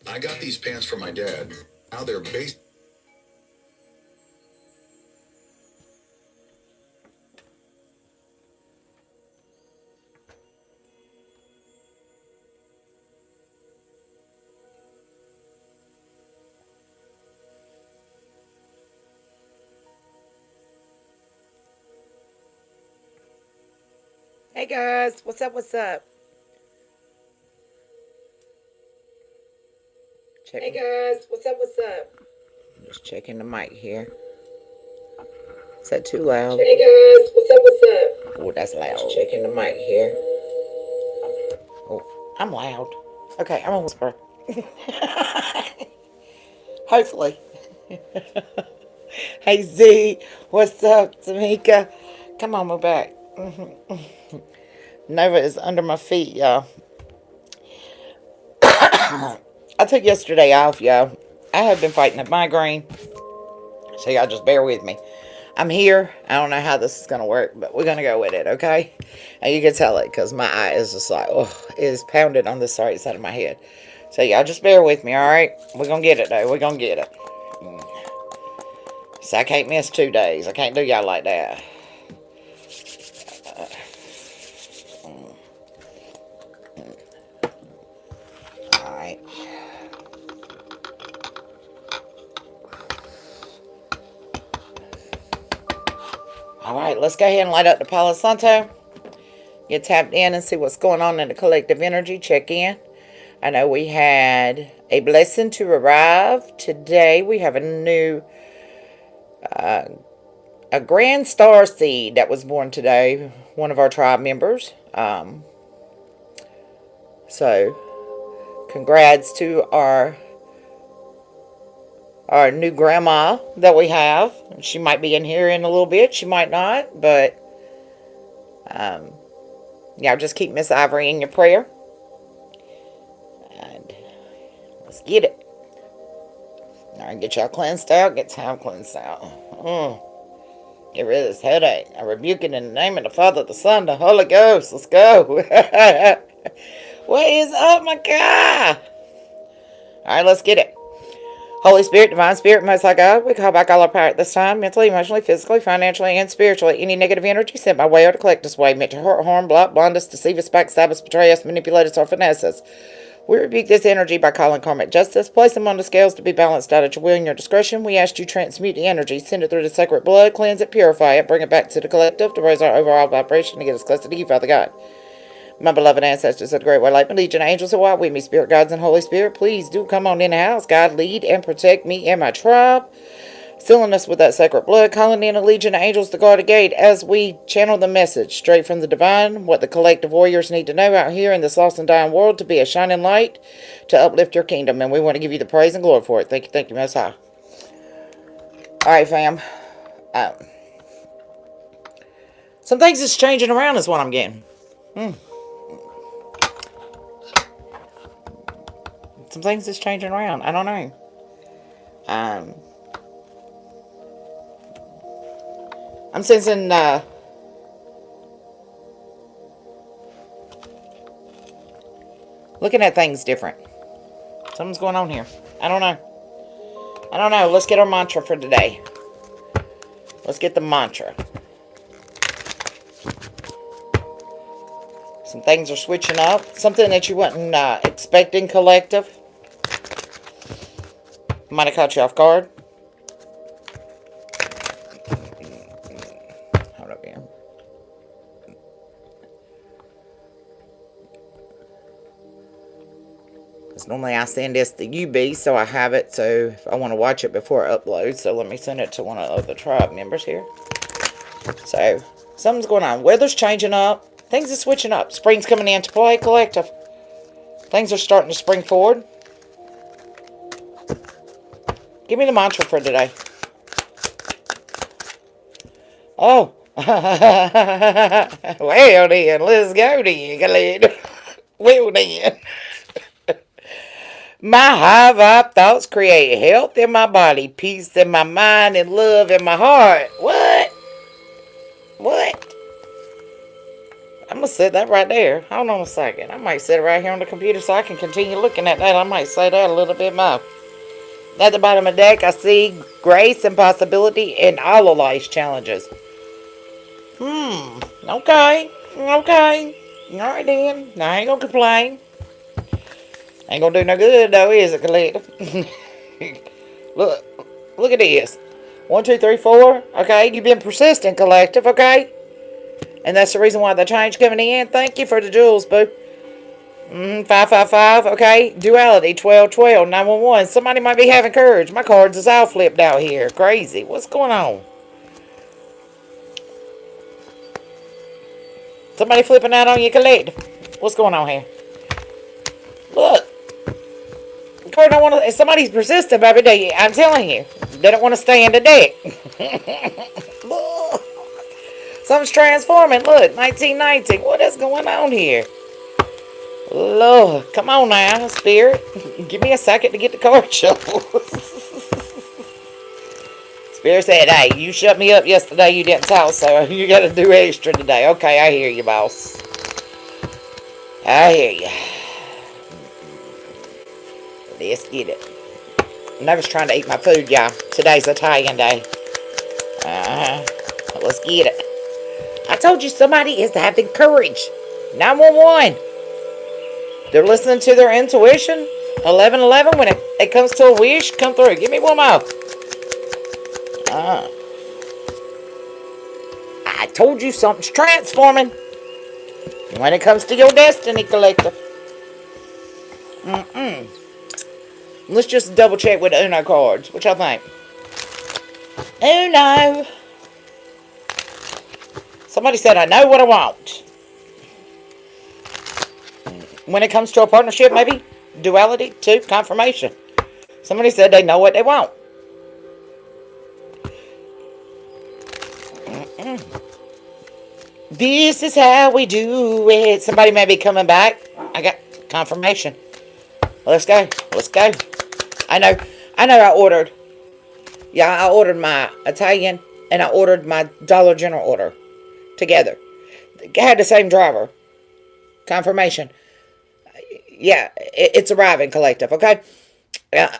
I got these pants from my dad. Now they're based. Hey guys, what's up? What's up? Check. Hey guys, what's up? What's up? Just checking the mic here. Is that too loud? Hey guys, what's up? What's up? Oh, that's loud. Just checking the mic here. Oh, I'm loud. Okay, I'm gonna whisper. Hopefully. Hey Z, what's up, Tamika? Come on, we're back. Nova is under my feet, y'all. I took yesterday off, y'all. I have been fighting a migraine, so y'all just bear with me. I'm here. I don't know how this is going to work, but we're going to go with it, okay? And you can tell it because my eye is just like, oh, it is pounded on this right side of my head. So y'all just bear with me, all right? We're going to get it, though. We're going to get it. So I can't miss 2 days. I can't do y'all like that. All right. All right, let's go ahead and light up the Palo Santo. Get tapped in and see what's going on in the collective energy. Check in. I know we had a blessing to arrive today. We have a new, a grand star seed that was born today. One of our tribe members. So, congrats to our new grandma that we have. She might be in here in a little bit. She might not, but yeah, just keep Miss Ivory in your prayer. And let's get it. All right, get y'all cleansed out. Get time cleansed out. Get rid of this headache. I rebuke it in the name of the Father, the Son, the Holy Ghost. Let's go. What is up, my guy? All right, let's get it. Holy Spirit, Divine Spirit, Most High God, we call back all our power at this time, mentally, emotionally, physically, financially, and spiritually. Any negative energy sent by way or to collect us way, meant to hurt, harm, block, blind us, deceive us, backstab us, betray us, manipulate us, or finesse us. We rebuke this energy by calling karmic justice. Place them on the scales to be balanced out at your will and your discretion. We ask you transmute the energy, send it through the sacred blood, cleanse it, purify it, bring it back to the collective to raise our overall vibration to get us closer to you, Father God. My beloved ancestors of the Great White Light, my legion of angels who walk with me, spirit guides and Holy Spirit, please do come on in the house. God, lead and protect me and my tribe. Sealing us with that sacred blood, calling in a legion of angels to guard the gate as we channel the message straight from the divine, what the collective warriors need to know out here in this lost and dying world to be a shining light to uplift your kingdom. And we want to give you the praise and glory for it. Thank you, Most High. All right, fam. Some things is changing around is what I'm getting. Some things is changing around. I don't know. I'm sensing looking at things different. Something's going on here. I don't know. Let's get our mantra for today. Let's get the mantra. Some things are switching up. Something that you wasn't expecting, collective. Might have caught you off guard. Hold up here. Because normally I send this to UB, so I have it. So if I want to watch it before I upload, so let me send it to one of the tribe members here. So something's going on. Weather's changing up. Things are switching up. Spring's coming into play, collective. Things are starting to spring forward. Give me the mantra for today. Oh. Well then, let's go then, Khalid. Well then. My high vibe thoughts create health in my body, peace in my mind, and love in my heart. What? I'm going to set that right there. Hold on a second. I might set it right here on the computer so I can continue looking at that. I might say that a little bit more. At the bottom of the deck, I see grace and possibility in all of life's challenges. Okay. Okay. Alright then. I ain't gonna complain. Ain't gonna do no good though, is it, collective? Look at this. 1, 2, 3, 4. Okay, you've been persistent, collective, okay? And that's the reason why the change coming in. Thank you for the jewels, boo. 5, 5, 5, okay? Duality, 12, 12, 911. Somebody might be having courage. My cards is all flipped out here. Crazy. What's going on? Somebody flipping out on you, collective. What's going on here? Look. Card don't want to. Somebody's persistent, baby. I'm telling you. They don't want to stay in the deck. Look. Something's transforming. Look, 1919. What is going on here? Lord, come on now, Spirit. Give me a second to get the card shuffle. Spirit said, hey, you shut me up yesterday. You didn't talk, so you got to do extra today. Okay, I hear you, boss. I hear you. Let's get it. I was trying to eat my food, y'all. Today's Italian day. Let's get it. I told you somebody is having courage. 911. They're listening to their intuition. 1111, when it comes to a wish, come through. Give me one more. I told you something's transforming. When it comes to your destiny, collective. Let's just double check with Uno cards. What y'all think? Uno. Somebody said, I know what I want. When it comes to a partnership, maybe? Duality, 2, confirmation. Somebody said they know what they want. This is how we do it. Somebody may be coming back. I got confirmation. Let's go. Let's go. I know I ordered. Yeah, I ordered my Italian and I ordered my Dollar General order together. They had the same driver. Confirmation. Yeah, it's arriving, collective, okay? I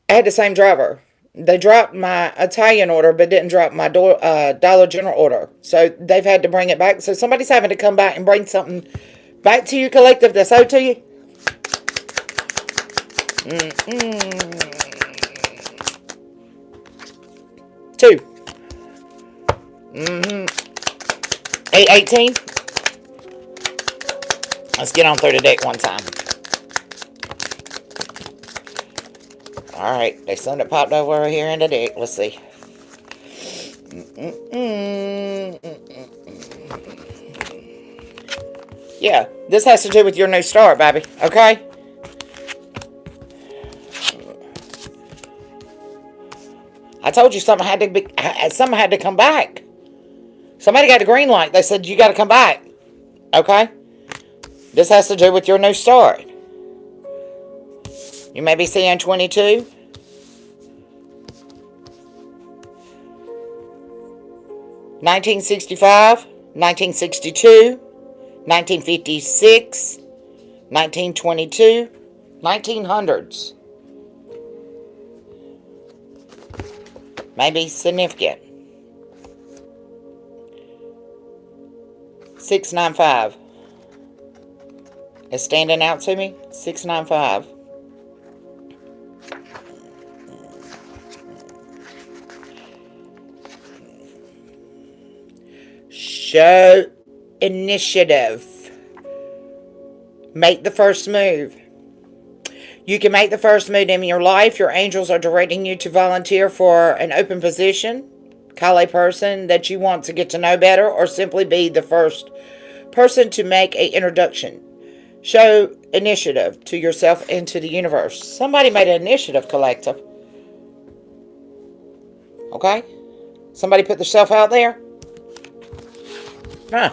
had the same driver. They dropped my Italian order, but didn't drop my Dollar General order. So they've had to bring it back. So somebody's having to come back and bring something back to you, collective, that's owed to you. 2. 818. Let's get on through the deck one time. Alright, there's something that popped over here in the deck. Let's see. Yeah, this has to do with your new start, baby. Okay? I told you something had to come back. Somebody got the green light. They said you got to come back. Okay? This has to do with your new start. You may be seeing 22. 1965, 1962, 1956, 1922, 1900s. Maybe significant. 695. It's standing out to me. 695. Show initiative. Make the first move. You can make the first move in your life. Your angels are directing you to volunteer for an open position. Call a person that you want to get to know better, or simply be the first person to make an introduction. Show initiative to yourself and to the universe. Somebody made an initiative, collective. Okay? Somebody put themselves out there? Huh.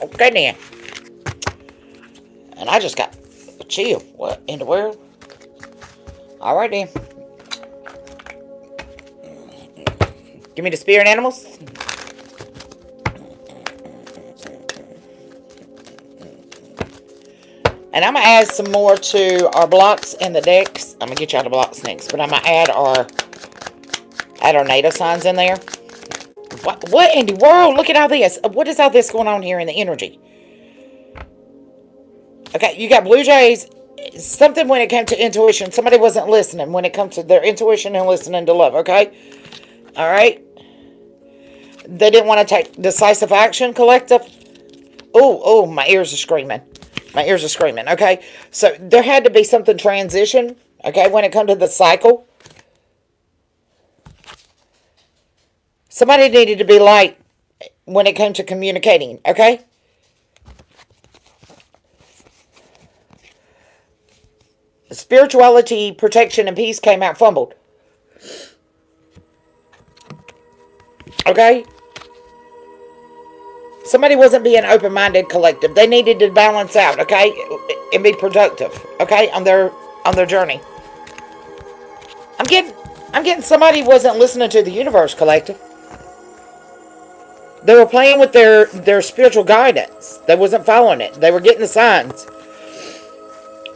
Okay then. And I just got a chill. What in the world? Alright then. Give me the spirit animals. And I'm going to add some more to our blocks in the decks. I'm going to get you out of blocks next. But I'm going to add our natal signs in there. What in the world? Look at all this. What is all this going on here in the energy? Okay, you got Blue Jays. Something when it came to intuition. Somebody wasn't listening when it comes to their intuition and listening to love, okay? All right? They didn't want to take decisive action, collective. Oh, my ears are screaming. My ears are screaming, okay? So there had to be something transition, okay, when it comes to the cycle. Somebody needed to be light when it came to communicating, okay? Spirituality, protection, and peace came out fumbled. Okay? Somebody wasn't being open-minded, collective. They needed to balance out, okay? And be productive, okay? On their journey. I'm getting somebody wasn't listening to the universe, collective. They were playing with their spiritual guidance. They wasn't following it. They were getting the signs.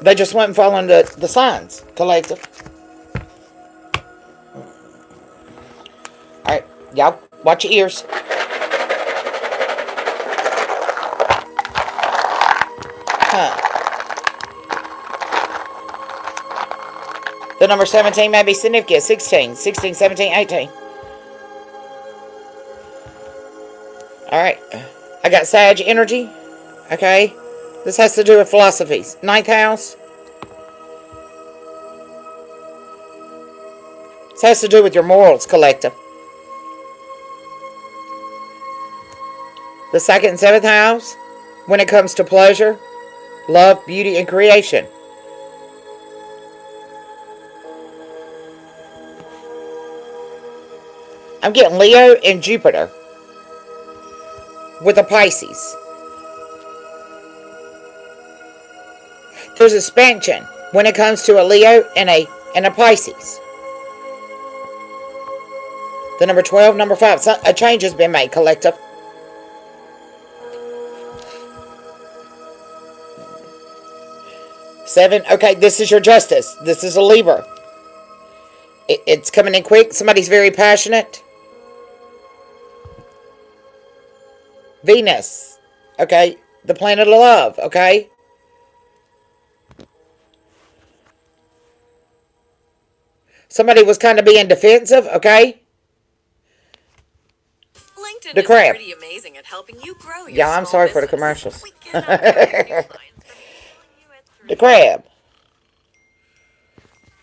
They just weren't following the signs, collective. Alright, y'all, watch your ears. The number 17 may be significant. 16, 17, 18. Alright, I got Sag energy. Okay, this has to do with philosophies. 9th house. This has to do with your morals, collective. The 2nd and 7th house, when it comes to pleasure, love, beauty, and creation. I'm getting Leo and Jupiter with a Pisces. There's expansion when it comes to a Leo and a Pisces. The number 12, number 5. So a change has been made, collective. Seven. Okay, this is your justice. This is a Libra. It's coming in quick. Somebody's very passionate. Venus. Okay, the planet of love. Okay. Somebody was kind of being defensive. Okay. LinkedIn The is crab. pretty amazing at helping you grow your Yeah, I'm small sorry for the business. commercials. We cannot help you get new clients from you at The three. crab.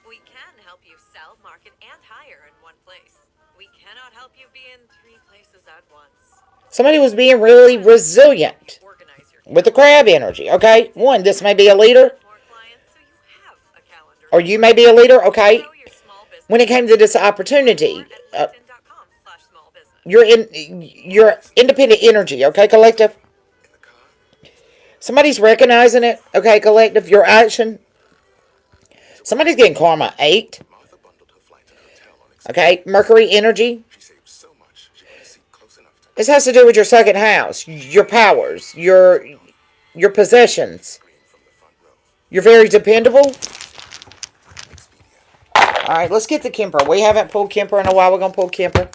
We can help you sell, market, and hire in one place. We cannot help you be in 3 places at once. Somebody was being really resilient Organize your with the crab energy. Okay. One, this may be a leader, more clients so you have a calendar. or you may be a leader. Okay. Grow your small business. When it came to this opportunity, At linkedin.com/smallbusiness. you're independent energy. Okay, collective. Somebody's recognizing it. Okay, collective. Your action. Somebody's getting karma 8. Okay, Mercury energy. This has to do with your 2nd house, your powers, your possessions. You're very dependable. All right, let's get the Kemper. We haven't pulled Kemper in a while. We're going to pull Kemper.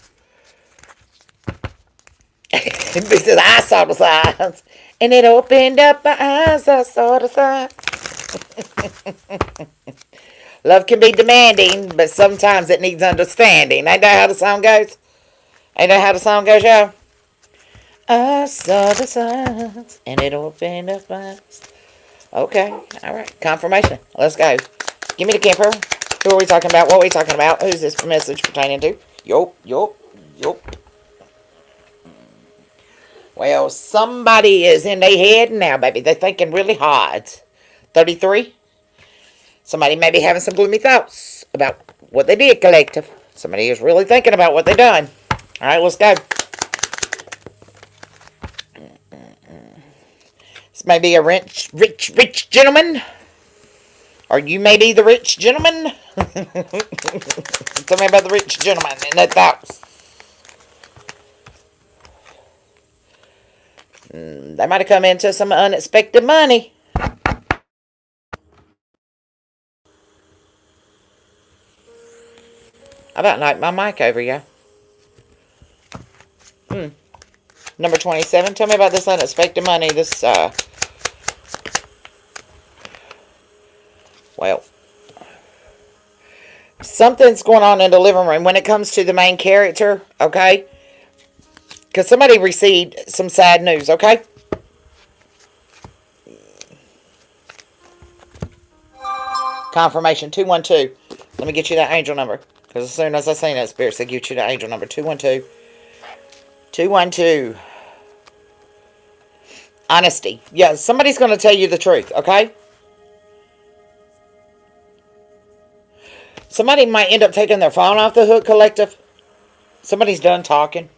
Because I saw the signs. And it opened up my eyes. I saw the signs. Love can be demanding, but sometimes it needs understanding. Ain't that how the song goes? Ain't that how the song goes, y'all? I saw the signs, and it opened up my eyes. Okay, all right. Confirmation. Let's go. Give me the Kemper. Who are we talking about? What are we talking about? Who's this message pertaining to? Yup. Well, somebody is in their head now, baby. They're thinking really hard. 33. Somebody may be having some gloomy thoughts about what they did, collective. Somebody is really thinking about what they done. All right, let's go. This may be a rich gentleman. Or you may be the rich gentleman. Tell me about the rich gentleman and their thoughts. They might have come into some unexpected money. I about knocked my mic over, yeah. Number 27. Tell me about this unexpected money. This, well, something's going on in the living room when it comes to the main character, okay? Because somebody received some sad news, okay? Confirmation 212. Let me get you that angel number. Because as soon as I seen that, Spirit said, get you the angel number 212. 212. Honesty. Yeah, somebody's going to tell you the truth, okay? Somebody might end up taking their phone off the hook, collective. Somebody's done talking.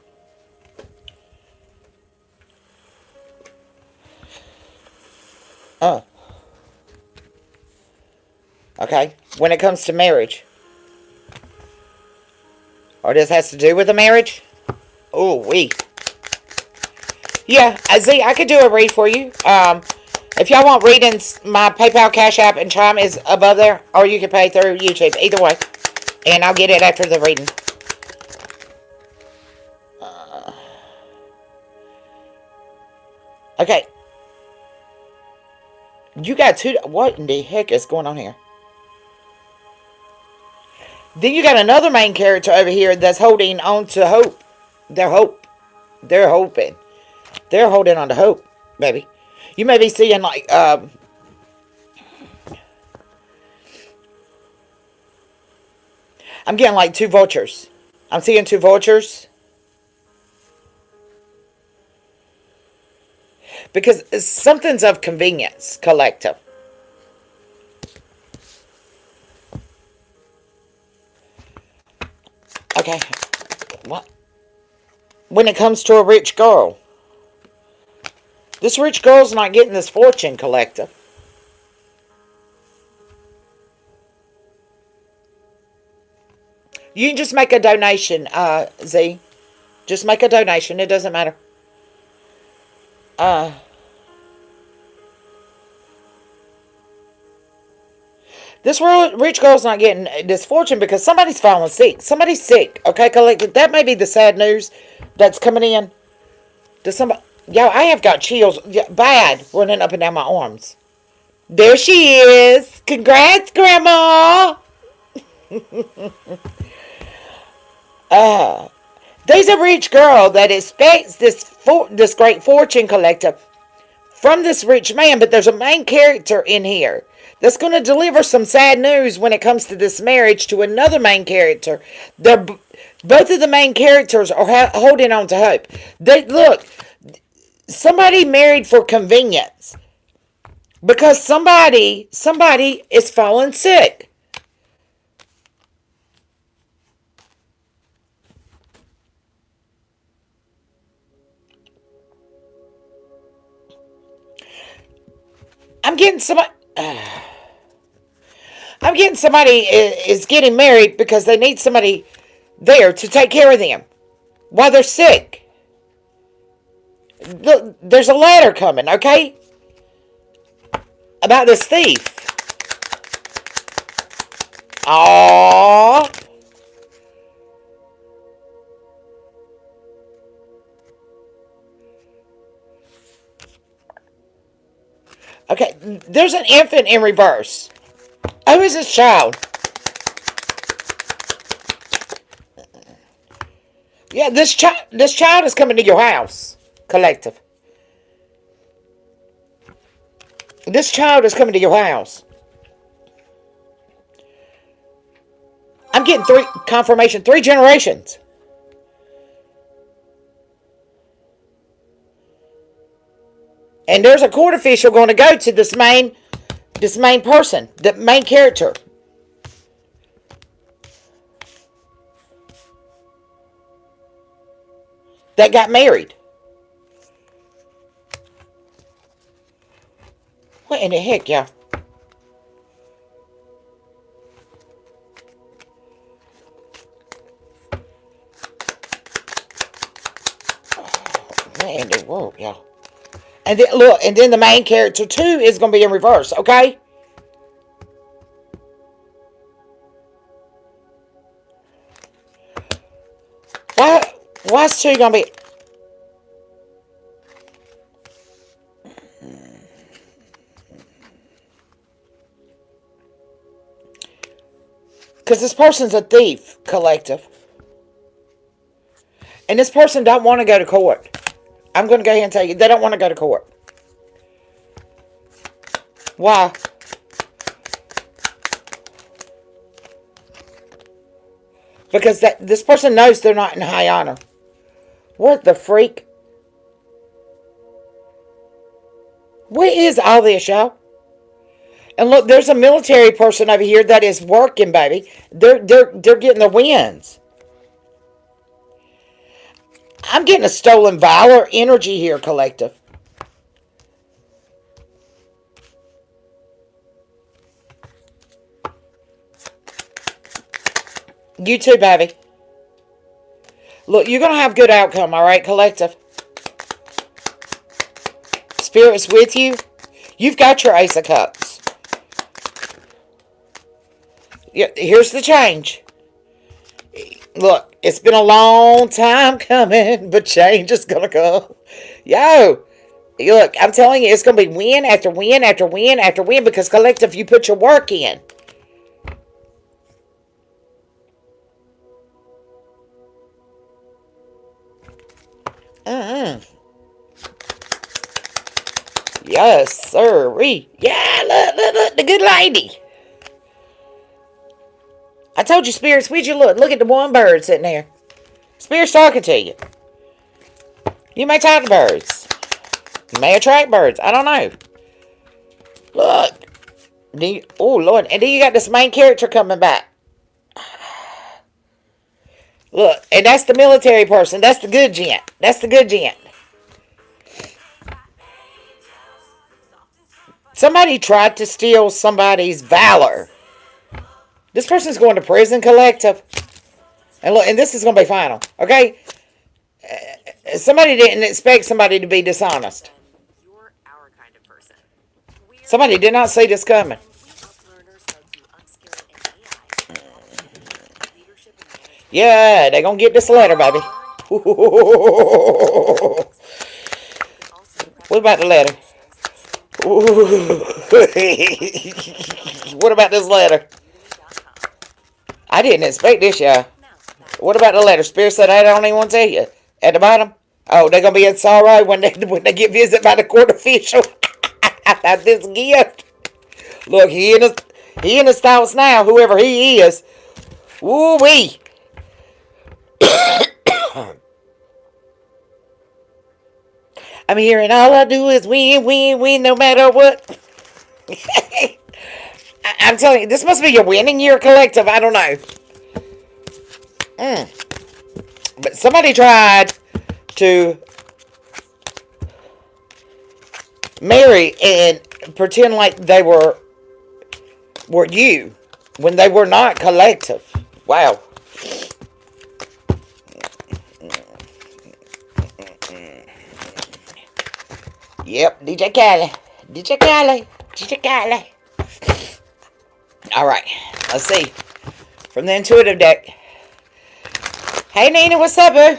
Oh. Okay. When it comes to marriage. Or this has to do with a marriage. Oh, we. Yeah, Z, I could do a read for you. If y'all want readings, my PayPal, Cash App, and Chime is above there. Or you can pay through YouTube. Either way. And I'll get it after the reading. Okay. You got two. What in the heck is going on here? Then you got another main character over here that's holding on to hope. They're hoping. They're holding on to hope, baby. You may be seeing like I'm getting like two vultures. I'm seeing two vultures. Because something's of convenience, collective. Okay. What? When it comes to a rich girl. This rich girl's not getting this fortune, collective. You can just make a donation, Z. Just make a donation. It doesn't matter. This rich girl's not getting this fortune because somebody's falling sick. Somebody's sick. Okay, collective. That may be the sad news that's coming in. To somebody. Yo, I have got chills. Bad. Running up and down my arms. There she is. Congrats, Grandma. There's a rich girl that expects this great fortune, collective, from this rich man, but there's a main character in here that's going to deliver some sad news when it comes to this marriage to another main character. Both of the main characters are holding on to hope. Look, somebody married for convenience because somebody is falling sick. I'm getting somebody is getting married because they need somebody there to take care of them while they're sick. Look, there's a letter coming, okay? About this thief. Aww. Okay, there's an infant in reverse. Who is this child? Yeah, this child is coming to your house, collective. This child is coming to your house. I'm getting confirmation, 3 generations. And there's a court official going to go to this main person, the main character. That got married. What in the heck, y'all? Oh, man, whoa, y'all. And then look, and then the main character too is going to be in reverse, okay? Why's 2 gonna be... Because this person's a thief, collective. And this person don't want to go to court. I'm going to go ahead and tell you, they don't want to go to court. Why? Because this person knows they're not in high honor. What the freak? What is all this, y'all? And look, there's a military person over here that is working, baby. They're getting the wins. I'm getting a stolen valor energy here, collective. You too, baby. Look, you're going to have good outcome, all right, collective? Spirit's with you. You've got your Ace of Cups. Here's the change. Look, it's been a long time coming, but change is going to come. Yo, look, I'm telling you, it's going to be win after win after win after win because, collective, you put your work in. Yes, sirree. Yeah, look, the good lady. I told you, Spirit's with you. Look at the one bird sitting there. Spirit's talking to you. You may talk to birds. You may attract birds. I don't know. Look. Oh, Lord. And then you got this main character coming back. Look, and that's the military person. That's the good gent. That's the good gent. Somebody tried to steal somebody's valor. This person's going to prison, collective. And look, and this is going to be final. Okay? Somebody didn't expect somebody to be dishonest. You're our kind of person. Somebody did not see this coming. Yeah, they're going to get this letter, baby. What about the letter? What about this letter? I didn't expect this, y'all. What about the letter? Spirit said I don't even want to tell you. At the bottom? Oh, they're going to be in sorrow when they get visited by the court official. About this gift. Look, he in his thoughts now, whoever he is. Woo-wee. I'm hearing all I do is win, win, win, no matter what. I'm telling you, this must be your winning year, collective. I don't know. But somebody tried to marry and pretend like they were you when they were not, collective. Wow. Yep, DJ Khaled. Alright, let's see. From the intuitive deck. Hey, Nina, what's up, boo?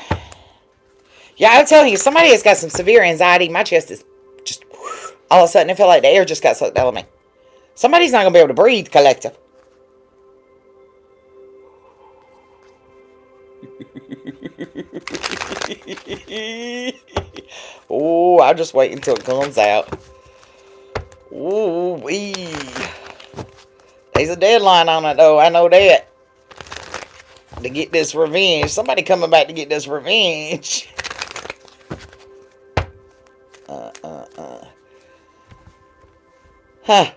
Yeah, I'm telling you, somebody has got some severe anxiety. My chest is just... all of a sudden, I feel like the air just got sucked out of me. Somebody's not going to be able to breathe, collective. Oh, I'll just wait until it comes out. Ooh, wee. There's a deadline on it, though. I know that. To get this revenge. Somebody coming back to get this revenge. Huh.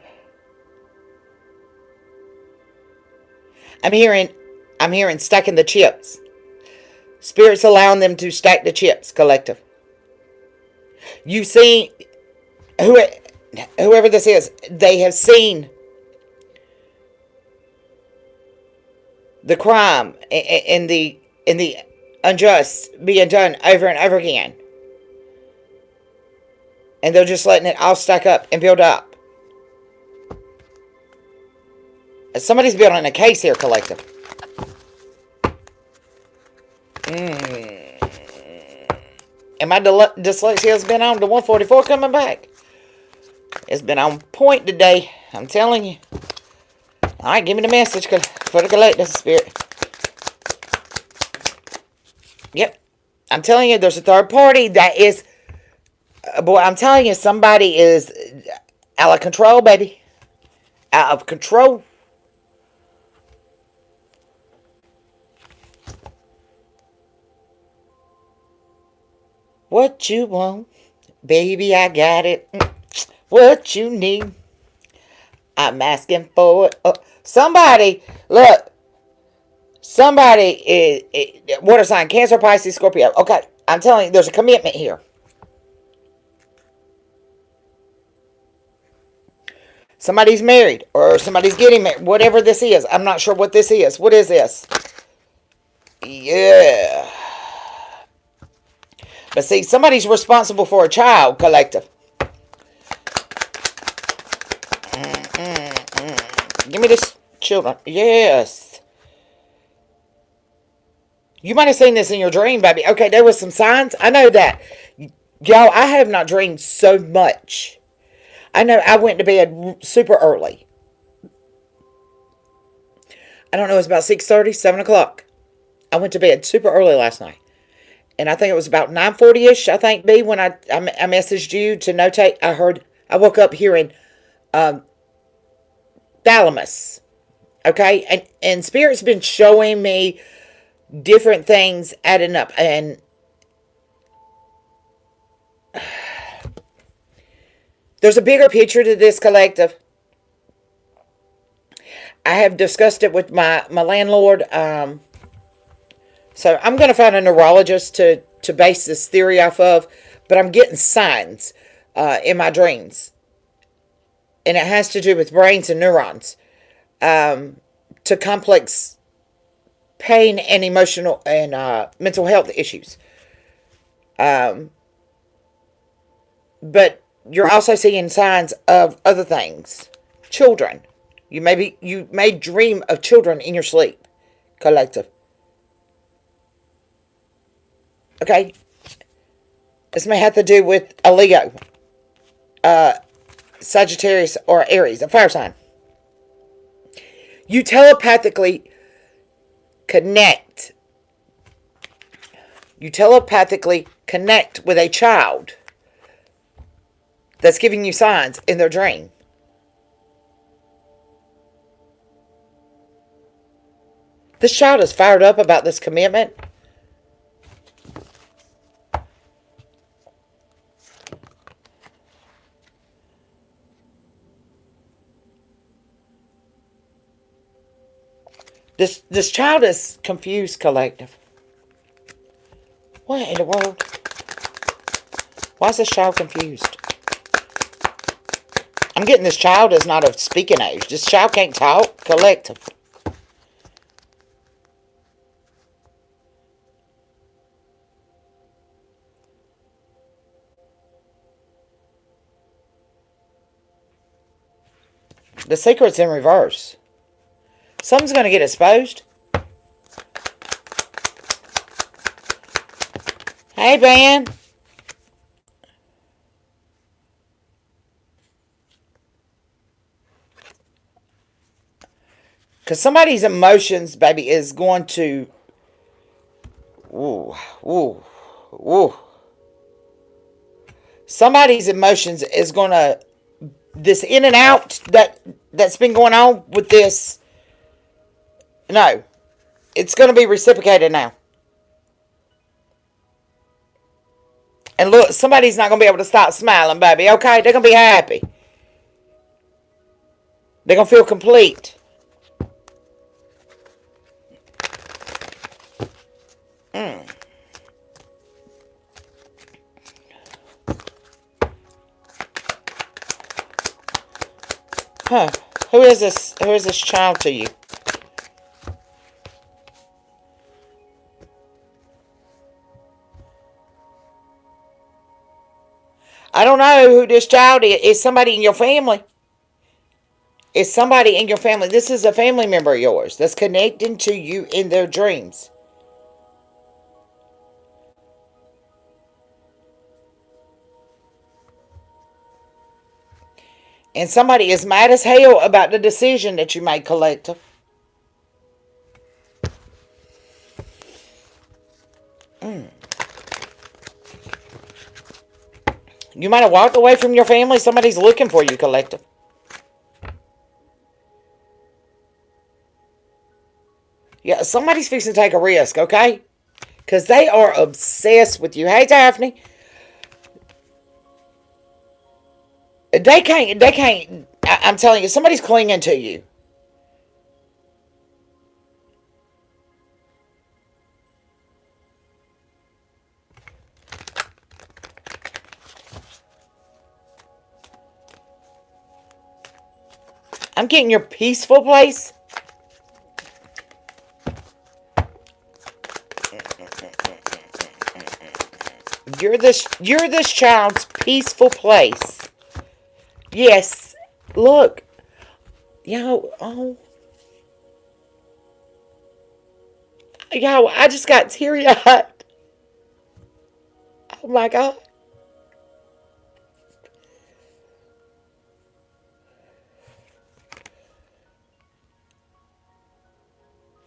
I'm hearing stacking the chips. Spirit's allowing them to stack the chips, collective. You've seen, whoever this is, they have seen the crime and the unjust being done over and over again. And they're just letting it all stack up and build up. Somebody's building a case here, collective. And my dyslexia has been on to 144 coming back. It's been on point today. I'm telling you. Alright, give me the message for the collective spirit. Yep. I'm telling you, there's a third party that is... boy, I'm telling you, somebody is out of control, baby. Out of control. What you want, baby, I got it. What you need, I'm asking for it. Somebody, look. Somebody is water sign, Cancer, Pisces, Scorpio. Okay, I'm telling you, there's a commitment here. Somebody's married or somebody's getting married. Whatever this is. I'm not sure what this is. What is this? Yeah. But see, somebody's responsible for a child, collective. Give me this children. Yes. You might have seen this in your dream, baby. Okay, there was some signs. I know that. Y'all, I have not dreamed so much. I know I went to bed super early. I don't know, it was about 6:30, 7 o'clock. I went to bed super early last night. And I think it was about 9:40ish, I think, B, when I messaged you to notate. I woke up hearing thalamus. Okay? And Spirit's been showing me different things adding up. And there's a bigger picture to this, collective. I have discussed it with my landlord. So I'm going to find a neurologist to base this theory off of. But I'm getting signs in my dreams. And it has to do with brains and neurons. To complex pain and emotional and mental health issues. But you're also seeing signs of other things. Children. You may dream of children in your sleep, collective. Okay? This may have to do with a Leo, Sagittarius, or Aries, a fire sign. You telepathically connect. You telepathically connect with a child that's giving you signs in their dream. This child is fired up about this commitment. This child is confused, collective. What in the world? Why is this child confused? I'm getting this child is not of speaking age. This child can't talk, collective. The secret's in reverse. Something's going to get exposed. Hey, Ben. Because somebody's emotions, baby, is going to... Somebody's emotions is going to... This in and out that's been going on with this... No. It's going to be reciprocated now. And look, somebody's not going to be able to stop smiling, baby. Okay? They're going to be happy. They're going to feel complete. Huh. Who is this? Who is this child to you? I don't know who this child is. Is somebody in your family? Is somebody in your family? This is a family member of yours that's connecting to you in their dreams. And somebody is mad as hell about the decision that you made, collective. You might have walked away from your family. Somebody's looking for you, collective. Yeah, somebody's fixing to take a risk, okay? Because they are obsessed with you. Hey, Daphne. They can't. I'm telling you, somebody's clinging to you. I'm getting your peaceful place. You're this child's peaceful place. Yes. Look. Oh. I just got teary-eyed. Oh my God.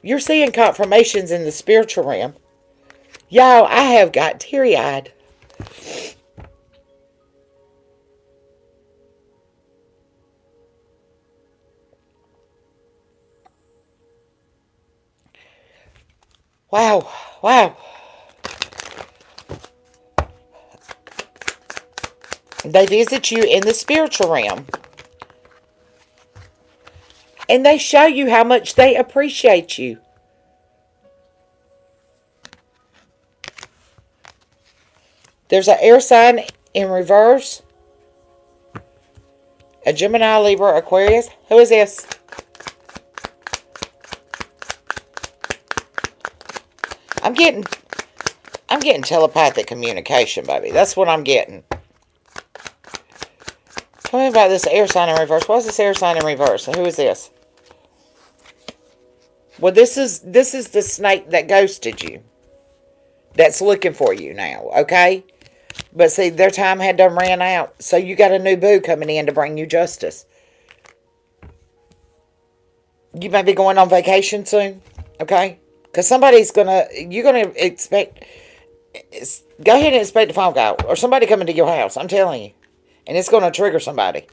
You're seeing confirmations in the spiritual realm. I have got teary-eyed. Wow. They visit you in the spiritual realm. And they show you how much they appreciate you. There's an air sign in reverse. A Gemini, Libra, Aquarius. Who is this? I'm getting telepathic communication, baby. That's what I'm getting. Tell me about this air sign in reverse. What's this air sign in reverse? Who is this? Well, this is the snake that ghosted you. That's looking for you now, okay? But see, their time had done ran out. So you got a new boo coming in to bring you justice. You may be going on vacation soon, okay? Because you're going to expect, go ahead and expect a phone call. Or somebody coming to your house, I'm telling you. And it's going to trigger somebody.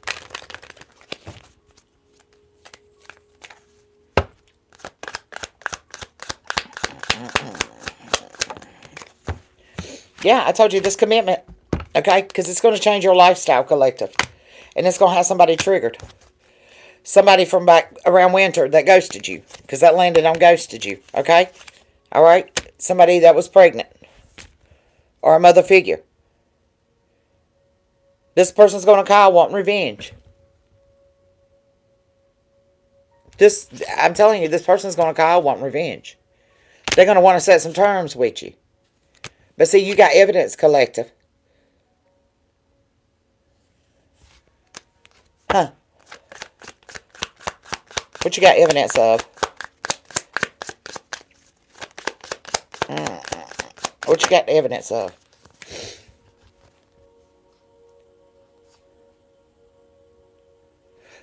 Yeah, I told you this commitment, okay? Because it's going to change your lifestyle, collective. And it's going to have somebody triggered. Somebody from back around winter that ghosted you. Because that landed on ghosted you, okay? All right? Somebody that was pregnant. Or a mother figure. This person's going to call wanting revenge. I'm telling you, this person's going to call wanting revenge. They're going to want to set some terms with you. But see, you got evidence, collective. Huh. What you got evidence of? What you got evidence of?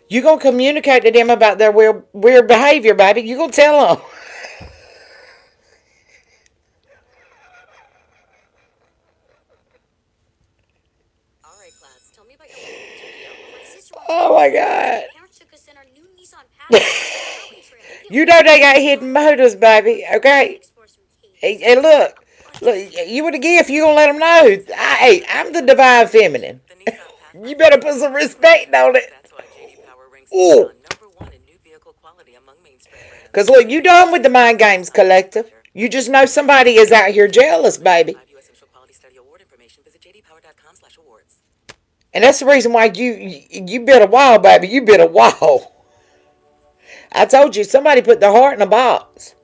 You going to communicate to them about their weird behavior, baby. You going to tell them. Oh my God. You know they got hidden motives, baby. Okay? Hey, look, you with a gift, you gonna let them know. I'm the divine feminine. You better put some respect on it. Ooh. Because look, you done with the mind games, collective. You just know somebody is out here jealous, baby. And that's the reason why you built a wall, baby. You built a wall. I told you, somebody put their heart in a box.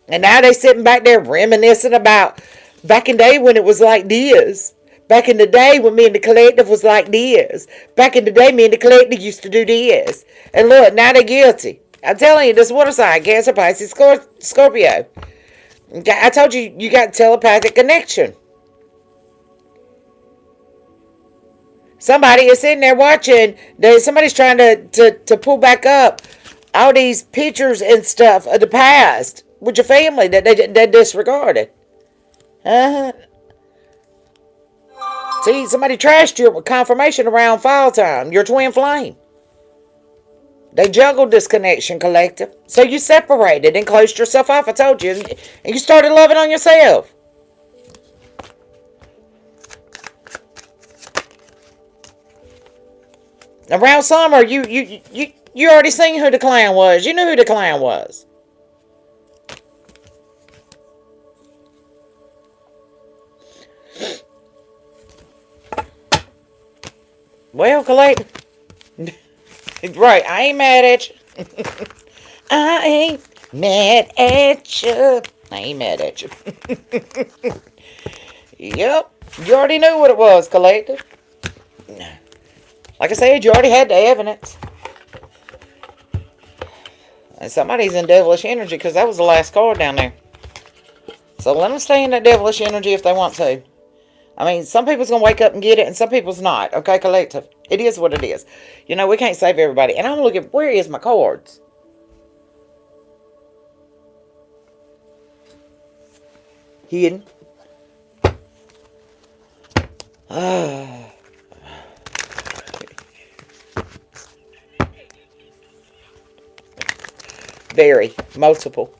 And now they sitting back there reminiscing about back in the day when it was like this. Back in the day when me and the collective was like this. Back in the day, me and the collective used to do this. And look, now they're guilty. I'm telling you, this water sign, Cancer, Pisces, Scorpio. I told you, you got telepathic connection. Somebody is sitting there watching. Somebody's trying to pull back up all these pictures and stuff of the past with your family that they disregarded. Uh-huh. See, somebody trashed your confirmation around fall time. Your twin flame. They juggled this connection, collective. So you separated and closed yourself off. I told you. And you started loving on yourself. Around summer, you already seen who the clown was. You knew who the clown was. Well, collective. Right, I ain't mad at you. I ain't mad at you. I ain't mad at you. Yep, you already knew what it was, collective. Like I said, you already had the evidence. And somebody's in devilish energy because that was the last card down there. So let them stay in that devilish energy if they want to. I mean, some people's going to wake up and get it, and some people's not. Okay, collective. It is what it is. You know, we can't save everybody. And I'm looking, where is my cards? Hidden. Very. Multiple.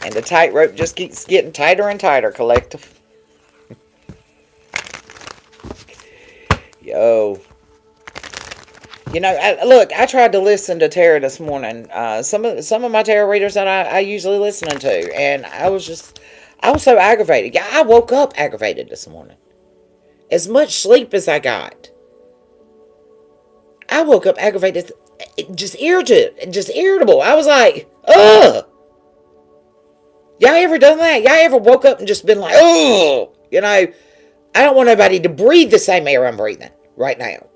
And the tightrope just keeps getting tighter and tighter, collective. Yo. You know, look, I tried to listen to tarot this morning. Some of my tarot readers that I usually listen to. And I was so aggravated. Yeah, I woke up aggravated this morning. As much sleep as I got. I woke up aggravated. Just irritable. I was like, ugh. Y'all ever done that? Y'all ever woke up and just been like, ugh. You know, I don't want nobody to breathe the same air I'm breathing right now.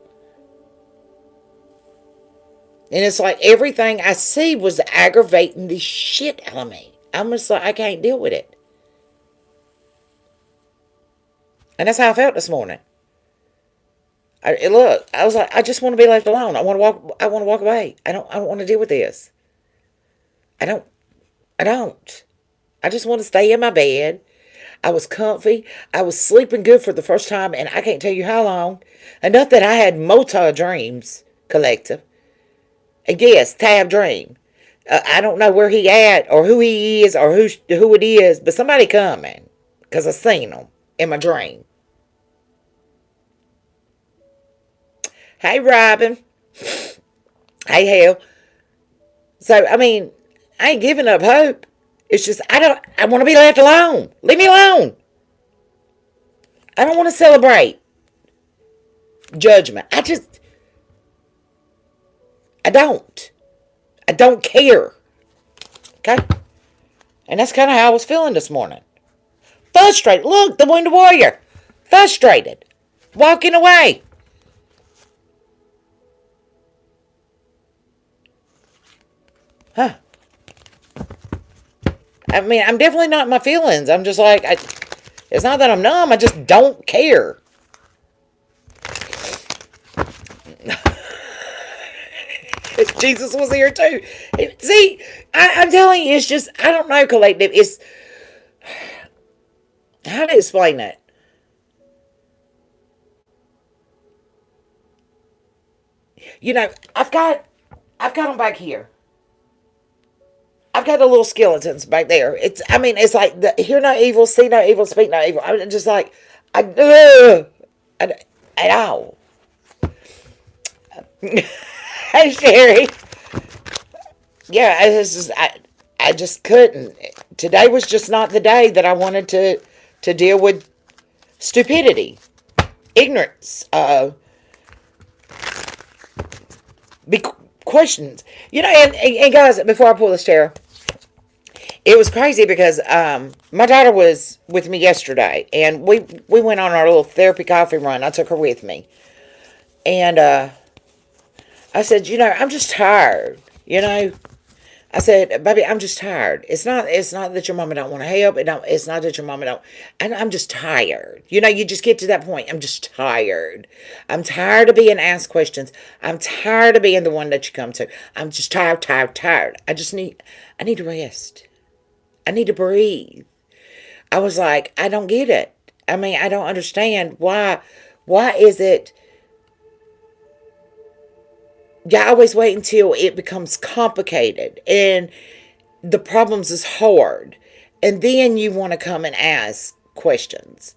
And it's like everything I see was aggravating the shit out of me. I'm just like, I can't deal with it. And that's how I felt this morning. I was like, I just want to be left alone. I want to walk away. I don't want to deal with this. I don't. I just want to stay in my bed. I was comfy. I was sleeping good for the first time, and I can't tell you how long. Enough that I had multi dreams, collective. And yes, tab dream. I don't know where he at, or who he is, or who it is, but somebody coming, because I seen him in my dream. Hey, Robin. Hey, Hell. So, I mean, I ain't giving up hope. It's just, I want to be left alone. Leave me alone. I don't want to celebrate judgment. I don't. I don't care. Okay? And that's kind of how I was feeling this morning. Frustrated. Look, the Wounded Warrior. Frustrated. Walking away. Huh. I mean, I'm definitely not in my feelings. I'm just like, it's not that I'm numb. I just don't care. Jesus was here too. See, I'm telling you, it's just, I don't know, collective. It's, how to explain that? You know, I've got them back here. I've got the little skeletons back there. It's like, hear no evil, see no evil, speak no evil. I'm just like, at all. Hey, Sherry. Yeah, I just couldn't. Today was just not the day that I wanted to deal with stupidity, ignorance, questions. You know, and guys, before I pull this chair, it was crazy because my daughter was with me yesterday, and we went on our little therapy coffee run. I took her with me. And I said, you know, I'm just tired. You know, I said, baby, I'm just tired. It's not that your mama don't want to help. It's not that your mama don't. And I'm just tired. You just get to that point. I'm just tired. I'm tired of being asked questions. I'm tired of being the one that you come to. I'm just tired, tired, tired. I need to rest. I need to breathe. I was like, I don't get it. I mean, I don't understand why is it you always wait until it becomes complicated and the problems is hard. And then you want to come and ask questions.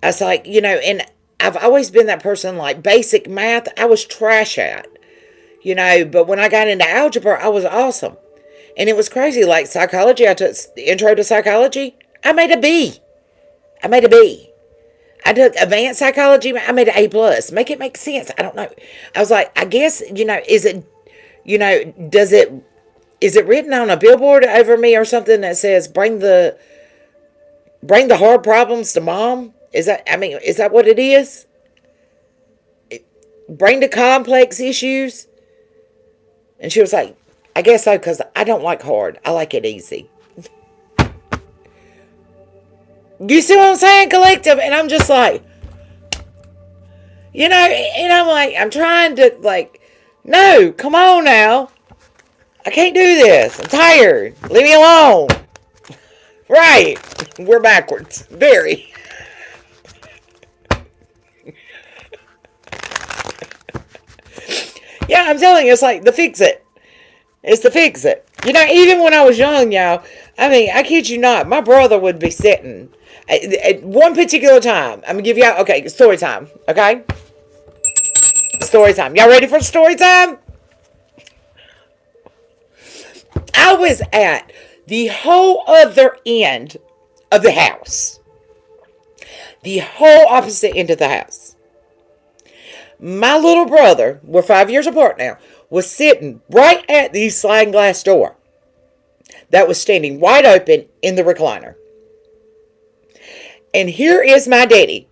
I was like, and I've always been that person, like basic math, I was trash at. But when I got into algebra, I was awesome. And it was crazy. Like psychology, I took the intro to psychology. I made a B. I took advanced psychology. I made an A plus. Make it make sense. I don't know. I was like, I guess, is it, is it written on a billboard over me or something that says, bring the hard problems to mom? Is that what it is? Bring the complex issues? And she was like, I guess so, because I don't like hard. I like it easy. You see what I'm saying, collective? And I'm just like, and I'm like, I'm trying to, like, no, come on now. I can't do this. I'm tired. Leave me alone. Right. We're backwards. Very. Yeah, I'm telling you, it's like the fix it. It's the fix it. Even when I was young, y'all, I mean, I kid you not, my brother would be sitting at one particular time. I'm going to give y'all, okay, story time, okay? Story time. Y'all ready for story time? I was at the whole other end of the house. The whole opposite end of the house. My little brother, we're 5 years apart now, was sitting right at the sliding glass door that was standing wide open in the recliner. And here is my daddy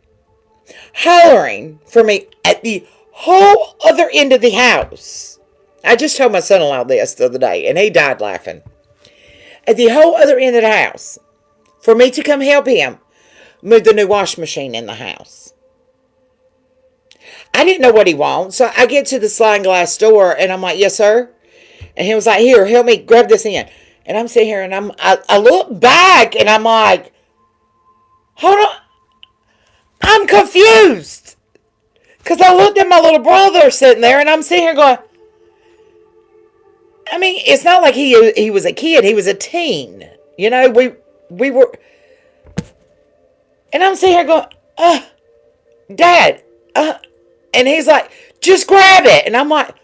hollering for me at the whole other end of the house. I just told my son-in-law this the other day, and he died laughing. At the whole other end of the house for me to come help him move the new washing machine in the house. I didn't know what he wants, so I get to the sliding glass door, and I'm like, yes, sir? And he was like, here, help me grab this in. And I'm sitting here, and I look back, and I'm like, hold on. I'm confused. Because I looked at my little brother sitting there, and I'm sitting here going, I mean, it's not like he was a kid. He was a teen. We were, and I'm sitting here going, Dad, and he's like, just grab it. And I'm like,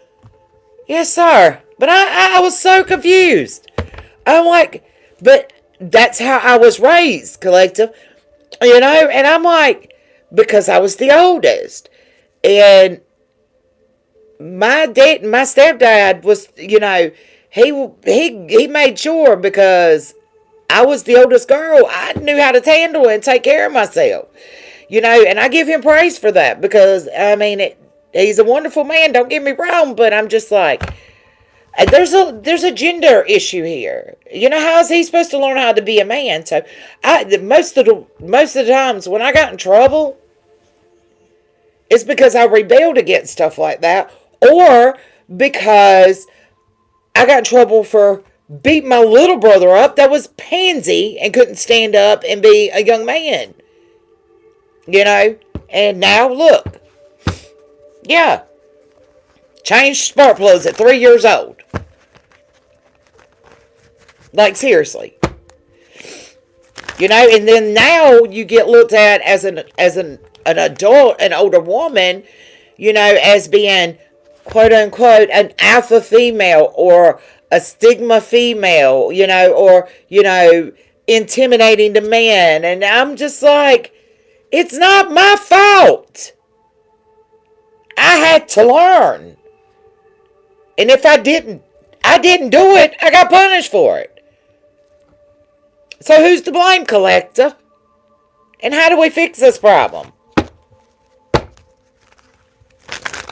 yes, sir. But I was so confused. I'm like, but that's how I was raised, collective. And I'm like, because I was the oldest. And my stepdad was, he made sure, because I was the oldest girl, I knew how to handle it and take care of myself. And I give him praise for that, because, I mean, he's a wonderful man, don't get me wrong, but I'm just like, there's a gender issue here. How is he supposed to learn how to be a man? So, most of the times when I got in trouble, it's because I rebelled against stuff like that, or because I got in trouble for beating my little brother up that was pansy and couldn't stand up and be a young man. And now look. Yeah. Changed spark plugs at 3 years old. Like, seriously. And then now you get looked at as an adult, an older woman, as being, quote unquote, an alpha female or a stigma female, or, intimidating the man. And I'm just like, it's not my fault. I had to learn. And if I didn't do it, I got punished for it. So who's to blame, collector? And how do we fix this problem?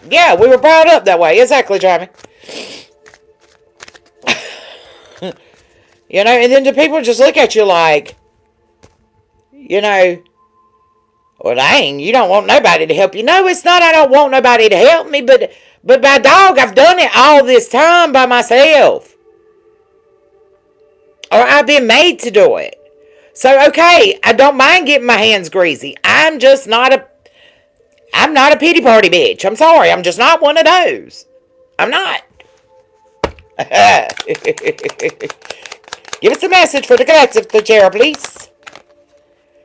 Yeah, we were brought up that way. Exactly, Chime. You know, and then the people just look at you like, you know, well, dang, you don't want nobody to help you. No, it's not I don't want nobody to help me, but by dog, I've done it all this time by myself. Or I've been made to do it. So, okay, I don't mind getting my hands greasy. I'm not a pity party bitch. I'm sorry. I'm just not one of those. I'm not. Give us a message for the collective, the chair, please.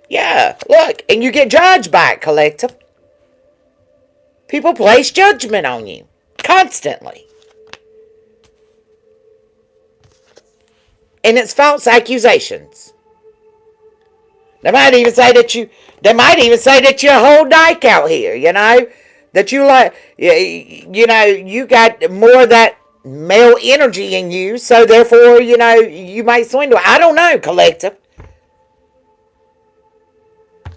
Yeah, look, and you get judged by it, collective. People place judgment on you constantly. And it's false accusations. They might even say that you're a whole dyke out here, you know? That you like, you know, you got more of that male energy in you, so therefore, you know, you might swindle. I don't know, collective.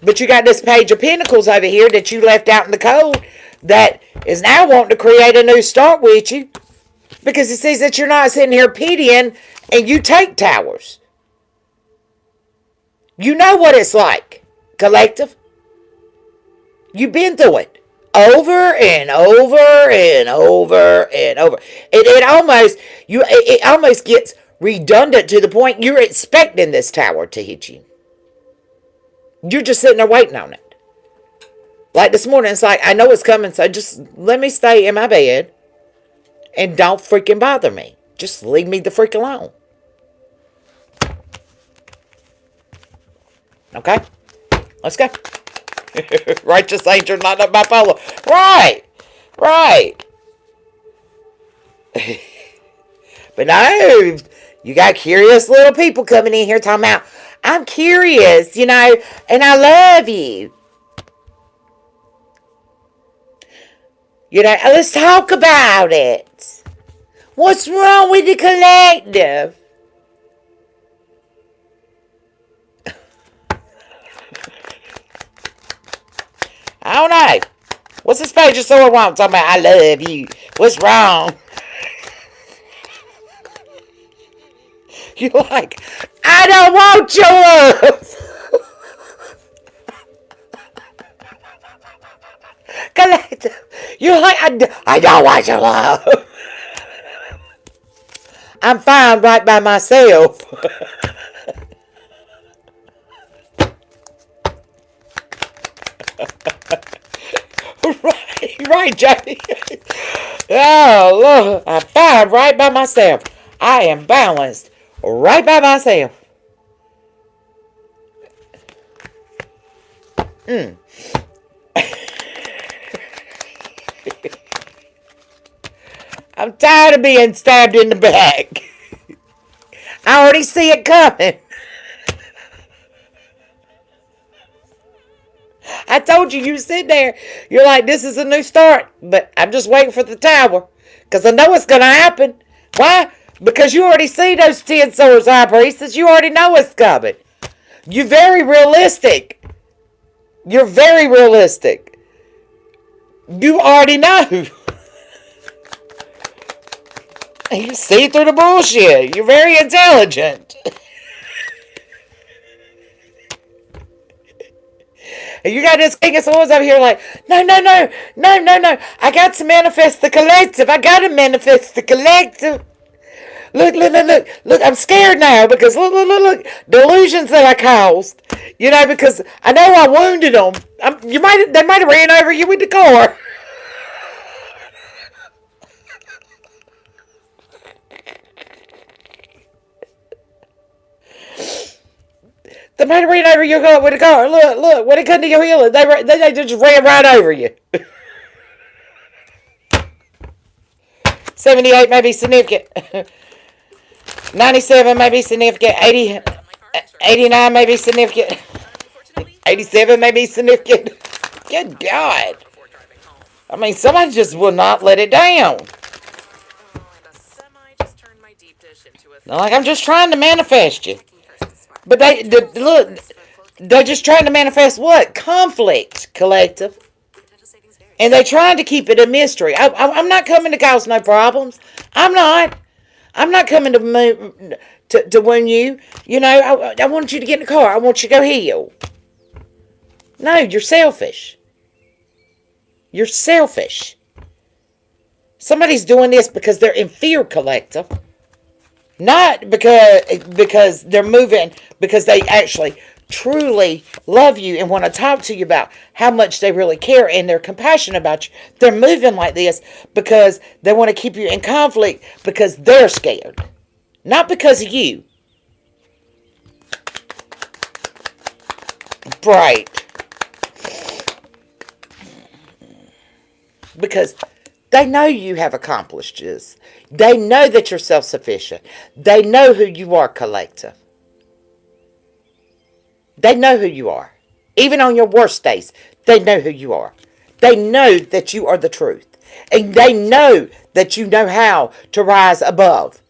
But you got this Page of Pentacles over here that you left out in the cold that is now wanting to create a new start with you because it sees that you're not sitting here pitying and you take towers. You know what it's like, collective. You've been through it over and over and over and over. It almost gets redundant to the point you're expecting this tower to hit you. You're just sitting there waiting on it. Like this morning, it's like, I know it's coming, so just let me stay in my bed and don't freaking bother me. Just leave me the freak alone. Okay? Let's go. Righteous angel, not a bipolar. Right. But no, you got curious little people coming in here talking about, I'm curious, you know, and I love you. You know, let's talk about it. What's wrong with the collective? I don't know. What's this Page of Swords want? Talking about, I love you. What's wrong? You're like, I don't want your love. Collective. You're like, I don't want your love. I'm fine right by myself. Right, Jackie. Oh, Lord. I'm fine right by myself. I am balanced right by myself. I'm tired of being stabbed in the back. I already see it coming. I told you, you sit there. You're like, this is a new start. But I'm just waiting for the tower. Because I know it's going to happen. Why? Because you already see those 10 swords, high priestess. You already know it's coming. You're very realistic. You're very realistic. You already know. You see through the bullshit. You're very intelligent. And you got this King of Swords over here like, no. I got to manifest the collective. I got to manifest the collective. Look. I'm scared now because look. Delusions that I caused. You know, because I know I wounded them. They might have ran over you with the car. They might have ran over your car with a car. Look. When it come to your healing, they just ran right over you. 78 may be significant. 97 may be significant. 89 may be significant. 87 may be significant. Good God. I mean, somebody just will not let it down. Like, I'm just trying to manifest you. But they're just trying to manifest what? Conflict, collective. And they're trying to keep it a mystery. I'm not coming to cause no problems. I'm not coming to win you. You know, I want you to get in the car. I want you to go heal. No, you're selfish. You're selfish. Somebody's doing this because they're in fear, collective. Not because they're moving, because they actually truly love you and want to talk to you about how much they really care and they're compassionate about you. They're moving like this because they want to keep you in conflict because they're scared. Not because of you. Right. Because they know you have accomplished this. They know that you're self-sufficient. They know who you are, collective. They know who you are. Even on your worst days, they know who you are. They know that you are the truth. And they know that you know how to rise above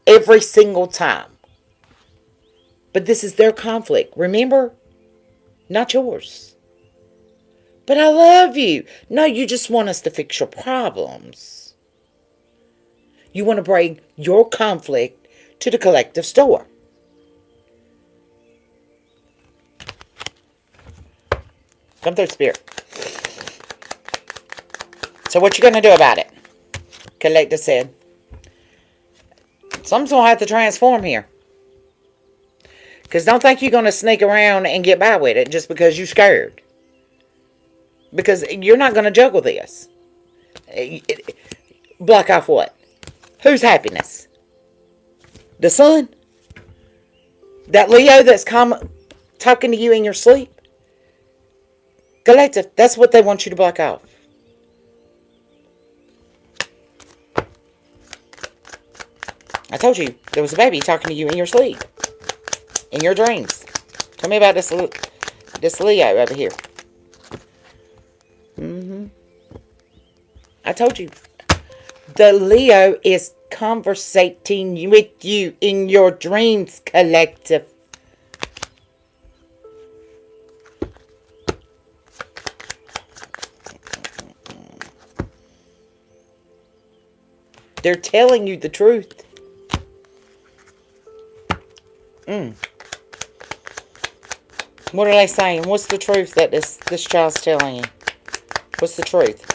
every single time. But this is their conflict, remember? Not yours. But I love you. No, you just want us to fix your problems. You want to bring your conflict to the collective store. Come through, Spirit. So what you going to do about it? Collective said. Something's going to have to transform here. Because don't think you're going to sneak around and get by with it just because you're scared. Because you're not going to juggle this. Block off what? Whose happiness? The sun? That Leo that's talking to you in your sleep? Collective, that's what they want you to block off. I told you, there was a baby talking to you in your sleep. In your dreams. Tell me about this Leo over here. I told you. The Leo is conversating with you in your dreams, collective. They're telling you the truth. What are they saying? What's the truth that this child's telling you? What's the truth?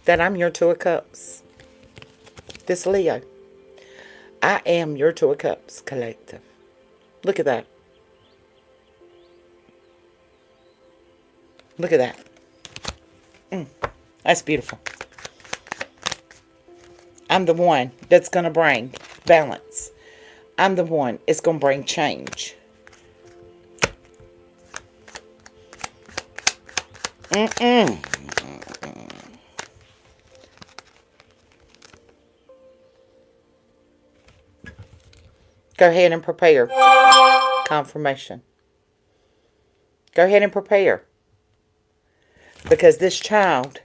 That I'm your Two of Cups. This Leo. I am your Two of Cups, collective. Look at that. Look at that. That's beautiful. I'm the one that's going to bring balance. I'm the one that's going to bring change. Go ahead and prepare. Confirmation. Go ahead and prepare. Because this child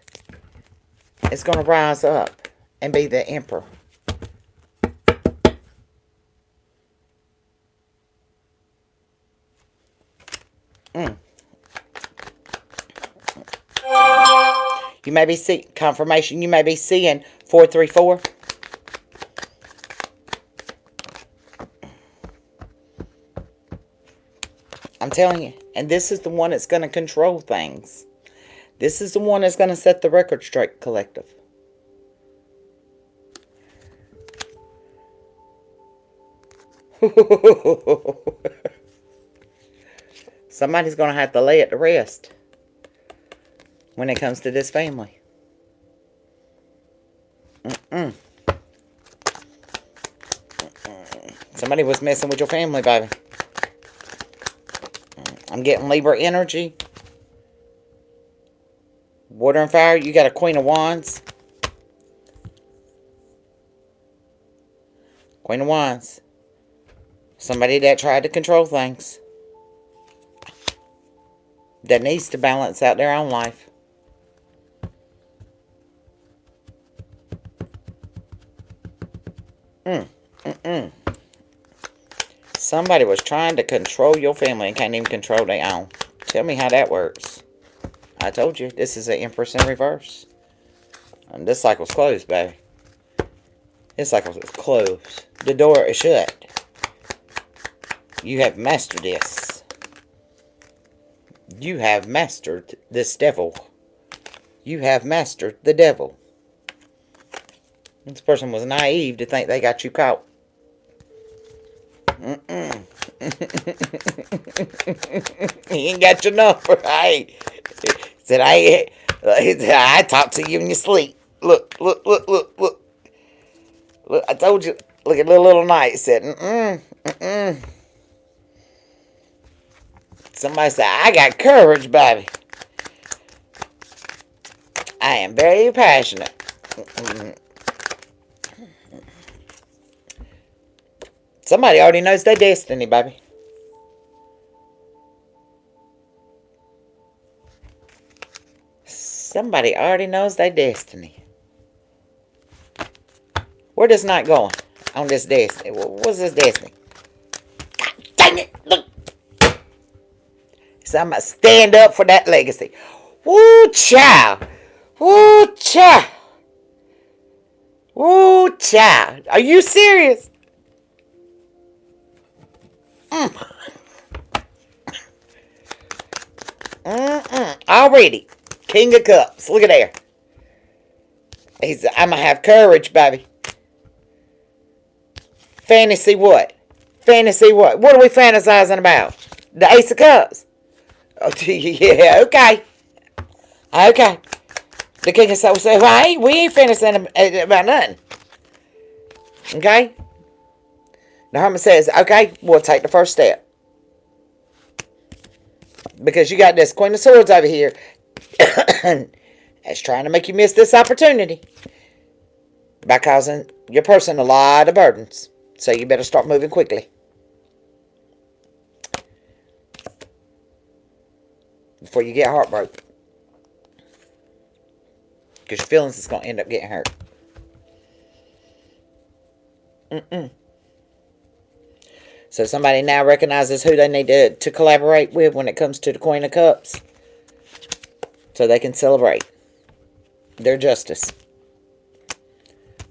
is going to rise up and be the emperor. You may be seeing confirmation. You may be seeing 434. I'm telling you. And this is the one that's going to control things. This is the one that's going to set the record straight, collective. Somebody's going to have to lay it to rest when it comes to this family. Somebody was messing with your family, baby. I'm getting Libra energy. Water and fire, you got a Queen of Wands. Queen of Wands. Somebody that tried to control things. That needs to balance out their own life. Somebody was trying to control your family and can't even control their own. Tell me how that works. I told you, this is an Empress in reverse. And this cycle's closed, baby. It's like it's closed. The door is shut. You have mastered this. You have mastered this devil. You have mastered the devil. This person was naive to think they got you caught. He ain't got your number. Said I talk to you in your sleep. Look. Look, I told you. Look at little Knight. Said, Somebody said, I got courage, baby. I am very passionate. Somebody already knows their destiny, baby. Somebody already knows their destiny. Where this Knight going on this destiny? What's this destiny? God dang it! Look. So I'm going to stand up for that legacy. Woo, child. Woo, child. Woo, child. Are you serious? Already. King of Cups. Look at there. I'm going to have courage, baby. Fantasy what? Fantasy what? What are we fantasizing about? The Ace of Cups. Oh, yeah, okay. Okay. The King of Cups say, well, we ain't fantasizing about nothing. Okay? The Hermit says, okay, we'll take the first step. Because you got this Queen of Swords over here that's trying to make you miss this opportunity by causing your person a lot of burdens. So you better start moving quickly before you get heartbroken. Because your feelings is going to end up getting hurt. So somebody now recognizes who they need to collaborate with when it comes to the Queen of Cups. So they can celebrate their justice.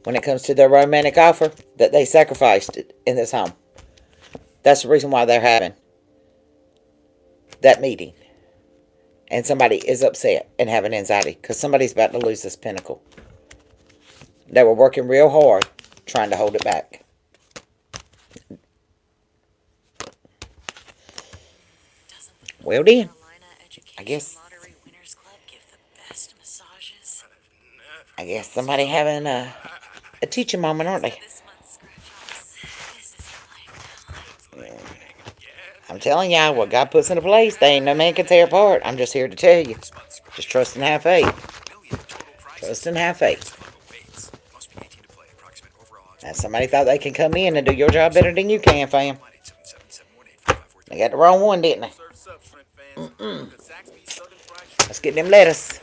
When it comes to their romantic offer that they sacrificed in this home. That's the reason why they're having that meeting. And somebody is upset and having anxiety because somebody's about to lose this pinnacle. They were working real hard trying to hold it back. Well then, I guess somebody having a teaching moment, aren't they? I'm telling y'all, what God puts into place, they ain't no man can tear apart. I'm just here to tell you. Just trust and have faith. Trust and have faith. Now, somebody thought they can come in and do your job better than you can, fam. They got the wrong one, didn't they? Let's get them lettuce.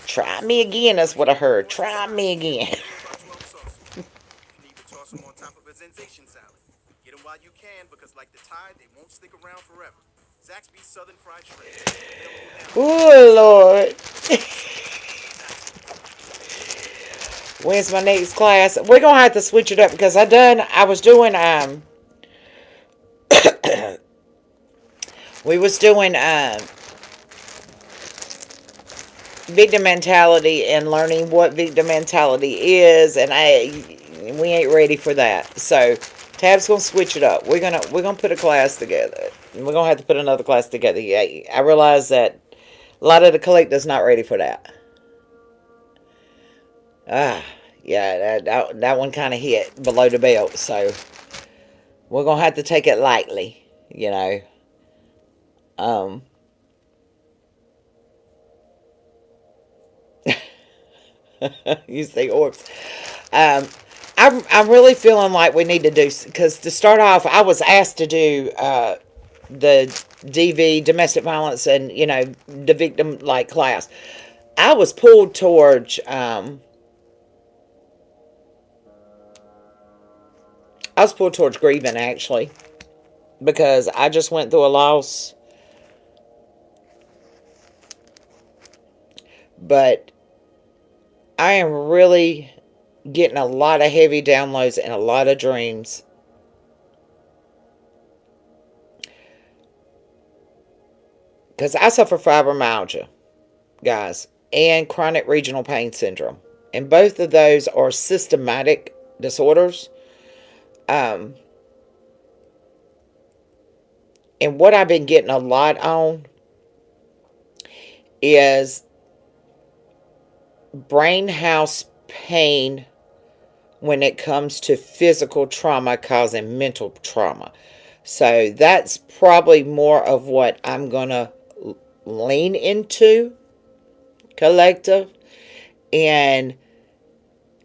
Try me again, that's what I heard. Try me again. Oh, Lord. When's my next class? We're going to have to switch it up because I was doing, we was doing, victim mentality and learning what victim mentality is, and we ain't ready for that. So Tab's gonna switch it up. We're gonna put a class together. We're gonna have to put another class together. Yeah, I realize that a lot of the collectors not ready for that. Yeah, that one kind of hit below the belt. So we're gonna have to take it lightly, you know. You say orbs. I'm really feeling like we need to do, because to start off, I was asked to do the DV, domestic violence, and, you know, the victim, like, class. I was pulled towards, grieving, actually, because I just went through a loss But I am really getting a lot of heavy downloads and a lot of dreams. Because I suffer fibromyalgia, guys, and chronic regional pain syndrome. And both of those are systematic disorders. And what I've been getting a lot on is brain house pain when it comes to physical trauma causing mental trauma. So that's probably more of what I'm going to lean into, collective, and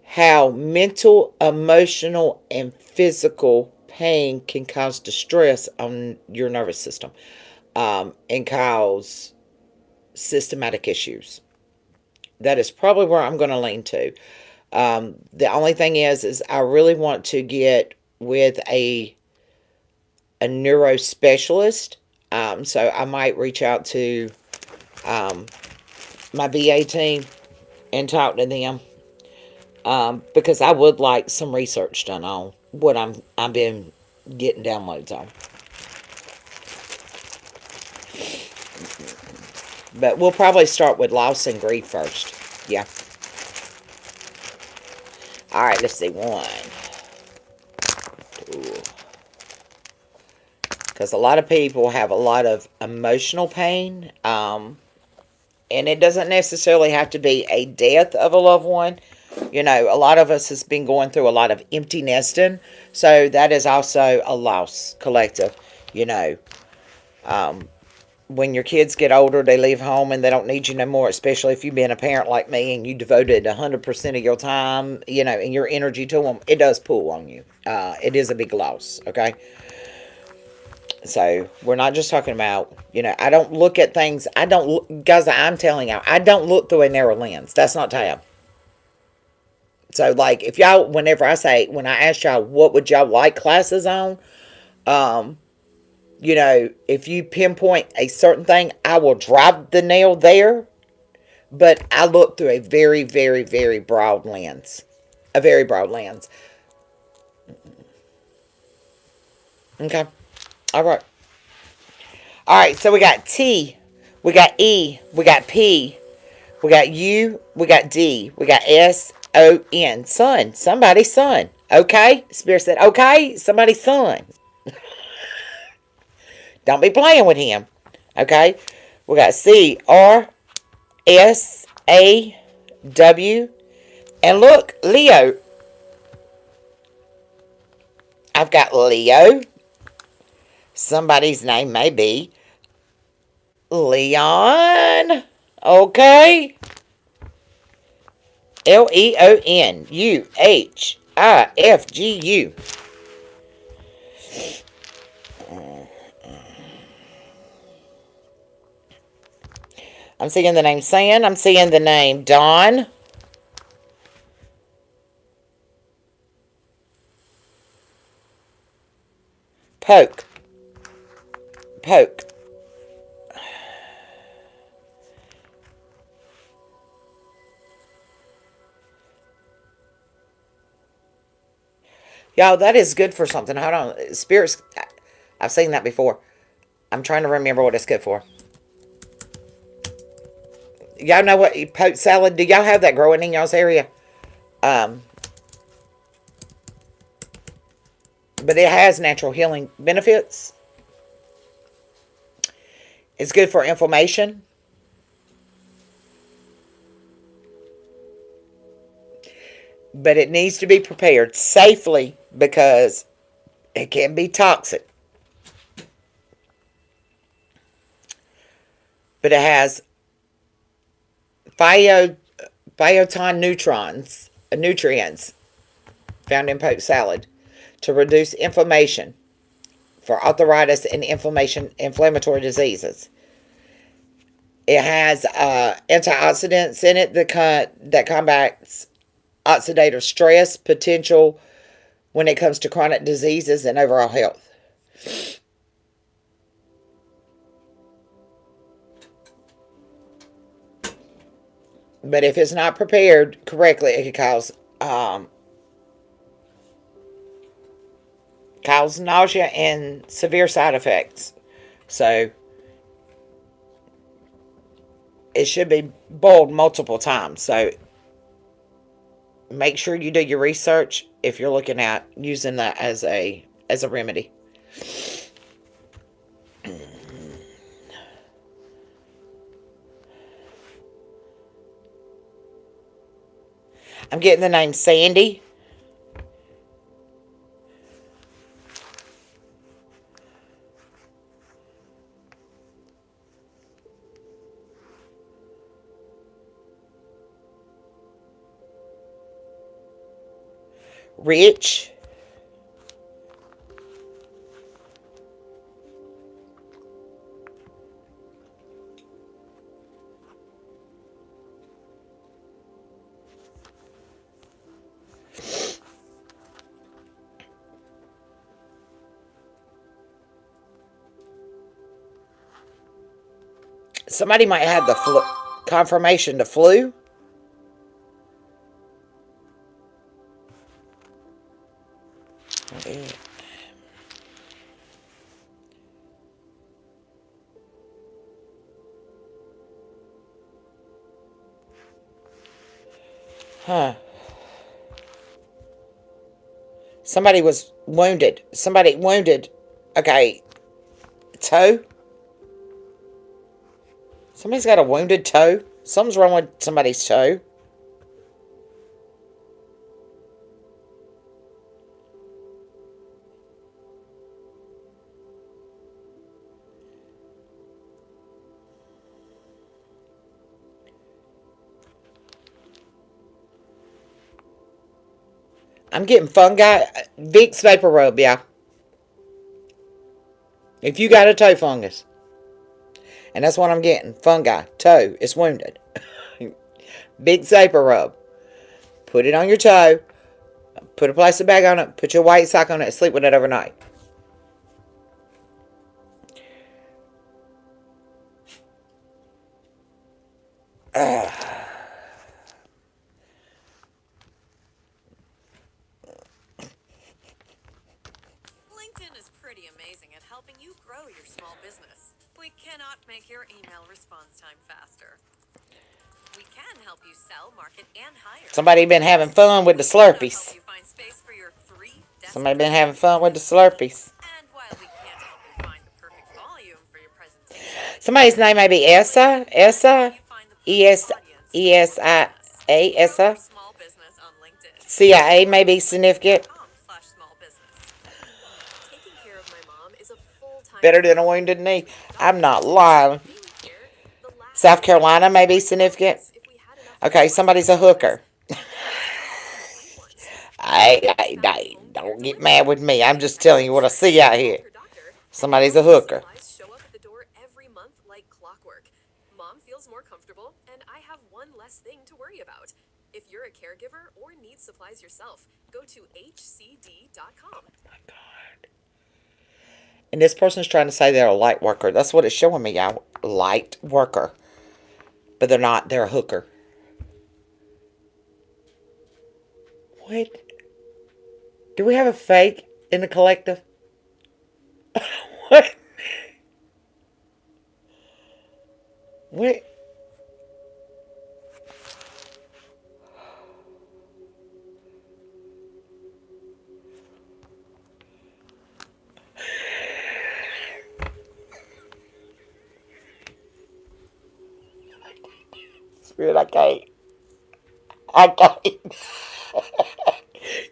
how mental, emotional, and physical pain can cause distress on your nervous system, and cause systematic issues. That is probably where I'm going to lean to. The only thing is I really want to get with a neurospecialist. So I might reach out to my VA team and talk to them, because I would like some research done on what I've been getting downloads on. But we'll probably start with loss and grief first. Yeah. Alright, let's see. 1, 2. Because a lot of people have a lot of emotional pain. And it doesn't necessarily have to be a death of a loved one. You know, a lot of us has been going through a lot of empty nesting. So that is also a loss collective. You know, when your kids get older, they leave home and they don't need you no more, especially if you've been a parent like me and you devoted 100% of your time, you know, and your energy to them, it does pull on you. It is a big loss, okay? So, we're not just talking about, you know, I don't look at things, guys, I'm telling you, I don't look through a narrow lens. That's not tab. So, like, if y'all, when I ask y'all, what would y'all like classes on, you know, if you pinpoint a certain thing, I will drive the nail there. But I look through a very, very, very broad lens. A very broad lens. Okay. All right. All right. So we got T. We got E. We got P. We got U. We got D. We got S-O-N. Son. Somebody's son. Okay. Spirit said, okay. Somebody's son. Don't be playing with him. Okay. We got C-R-S-A-W. And look, Leo. I've got Leo. Somebody's name may be Leon. Okay. LeonufgU. I'm seeing the name San. I'm seeing the name Don. Poke. Y'all, that is good for something. Hold on. Spirits, I've seen that before. I'm trying to remember what it's good for. Y'all know what poke salad? Do y'all have that growing in y'all's area? But it has natural healing benefits. It's good for inflammation. But it needs to be prepared safely because it can be toxic. But it has phyton nutrients found in poke salad to reduce inflammation for arthritis and inflammatory diseases. It has antioxidants in it that combats oxidative stress potential when it comes to chronic diseases and overall health. But if it's not prepared correctly, it could cause nausea and severe side effects. So it should be boiled multiple times. So make sure you do your research if you're looking at using that as a remedy. I'm getting the name Sandy. Rich. Somebody might have the confirmation, the flu. Huh. Somebody was wounded. Somebody wounded. Okay. Toe. Somebody's got a wounded toe. Something's wrong with somebody's toe. I'm getting fungi. Vicks Vapor Rub, yeah. If you got a toe fungus. And that's what I'm getting. Fungi. Toe. It's wounded. Vicks Vapor Rub. Put it on your toe. Put a plastic bag on it. Put your white sock on it. Sleep with it overnight. LinkedIn is pretty amazing at helping you grow your small business. We cannot make your email response time faster. We can help you sell, market, and hire. Somebody been having fun with the Slurpees. Somebody been having fun with the Slurpees. And while we can't help you find the perfect volume for your presentation, Somebody's name may be Essa. E-S-I-A-Essa. small business on LinkedIn. CIA may be significant. Taking care of my mom is a full-time Better than a wounded knee. I'm not lying. South Carolina may be significant. Okay, somebody's a hooker. Hey, don't get mad with me. I'm just telling you what I see out here. Somebody's a hooker. Show up at the door every month like clockwork. Mom feels more comfortable, and I have one less thing to worry about. If you're a caregiver or need supplies yourself, go to hcd.com. Oh my God. And this person's trying to say they're a light worker. That's what it's showing me. A light worker. But they're not. They're a hooker. What? Do we have a fake in the collective? What? What? Spirit, I can't.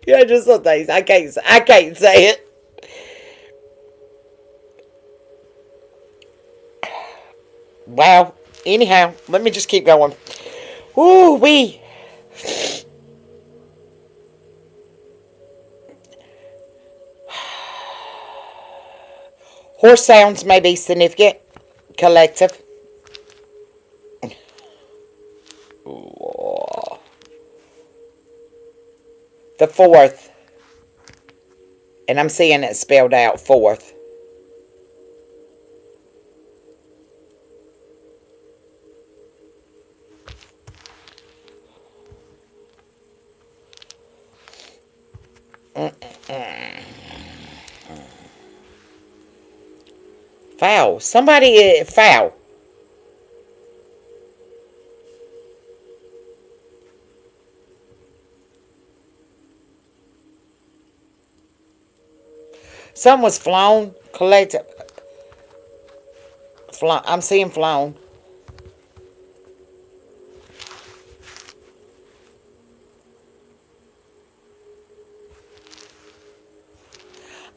Yeah, just some things. I can't say it. Wow. Anyhow, let me just keep going. Woo wee. Horse sounds may be significant. Collective. The fourth. And I'm seeing it spelled out, fourth. Foul. Somebody foul. Some was flown. Collective. I'm seeing flown.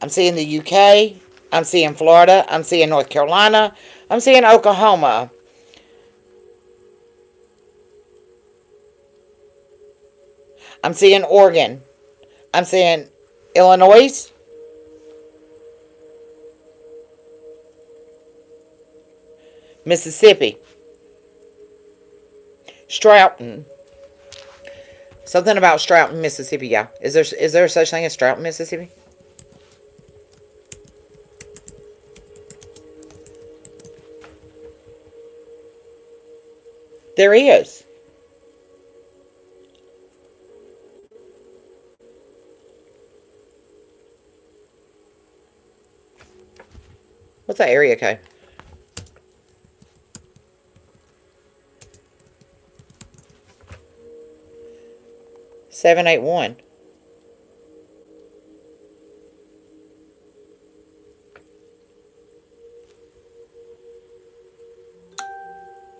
I'm seeing the UK. I'm seeing Florida. I'm seeing North Carolina. I'm seeing Oklahoma. I'm seeing Oregon. I'm seeing Illinois. Mississippi. Stroughton. Something about Stroughton, Mississippi, yeah. Is there such thing as Stroughton, Mississippi? There is. What's that area code? 781.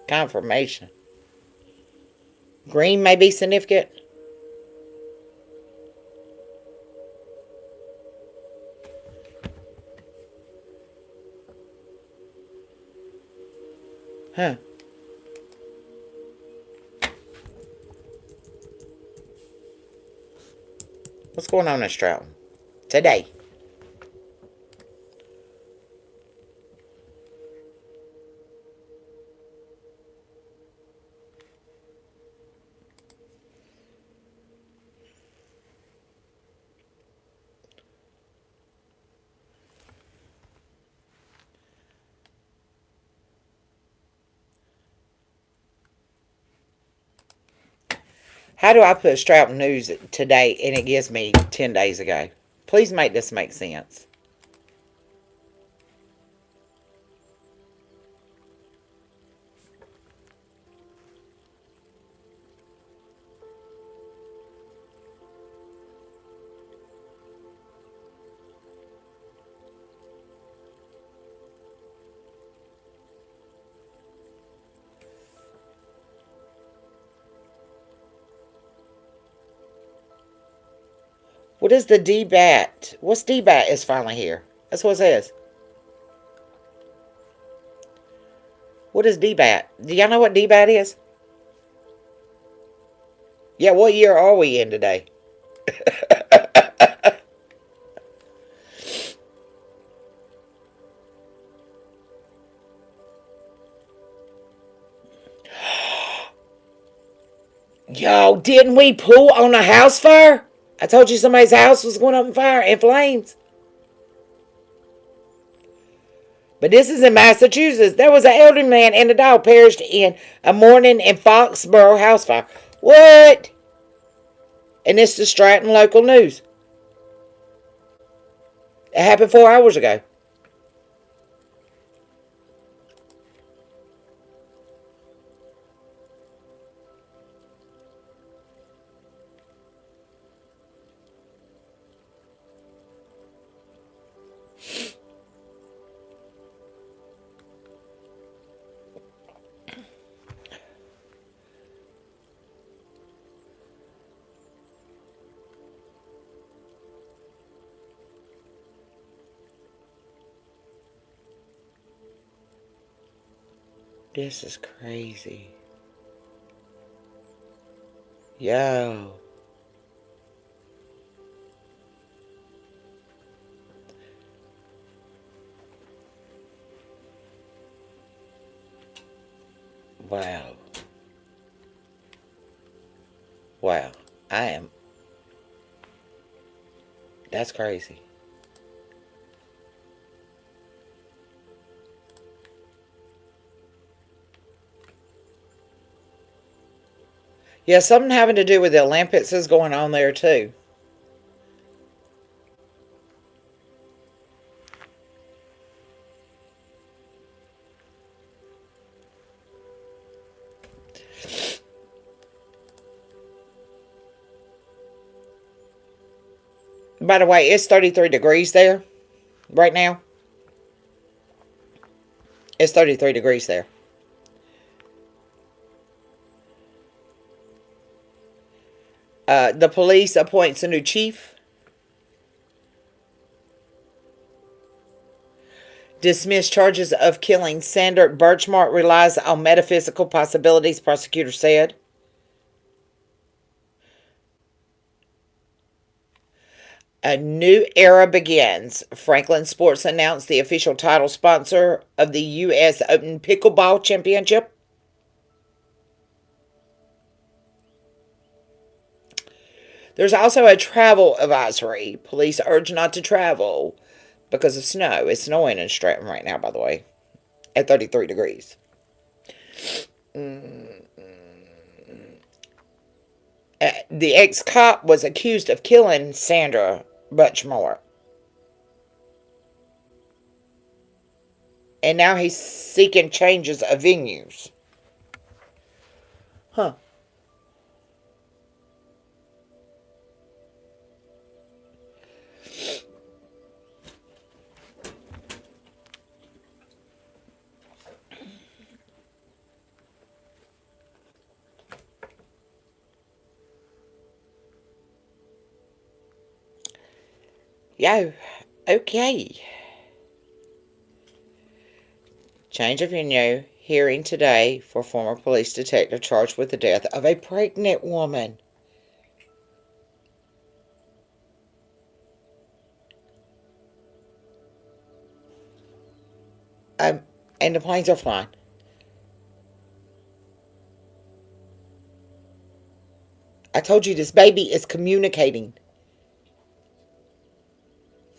Confirmation. Green may be significant. Huh. What's going on in Stroughton today? How do I put Stroughton News today and it gives me 10 days ago? Please make this make sense. What is the DBAT? What's DBAT is finally here? That's what it says. What is DBAT? Do y'all know what DBAT is? Yeah, what year are we in today? Yo, didn't we pull on a house fire? I told you somebody's house was going up in fire in flames. But this is in Massachusetts. There was an elderly man and a dog perished in a morning in Foxborough house fire. What? And it's the Stratton local news. It happened 4 hours ago. This is crazy. Yo. Wow. Wow. That's crazy. Yeah, something having to do with the Olympics is going on there too. By the way, it's 33 degrees there right now. It's 33 degrees there. The police appoints a new chief. Dismissed charges of killing Sandra Birchmark relies on metaphysical possibilities, prosecutor said. A new era begins. Franklin Sports announced the official title sponsor of the U.S. Open Pickleball Championship. There's also a travel advisory. Police urge not to travel because of snow. It's snowing in Stratton right now, by the way, at 33 degrees. The ex-cop was accused of killing Sandra Birchmark. And now he's seeking changes of venues. Huh. Yo, okay. Change of venue. Hearing today for former police detective charged with the death of a pregnant woman. And the planes are flying. I told you this baby is communicating.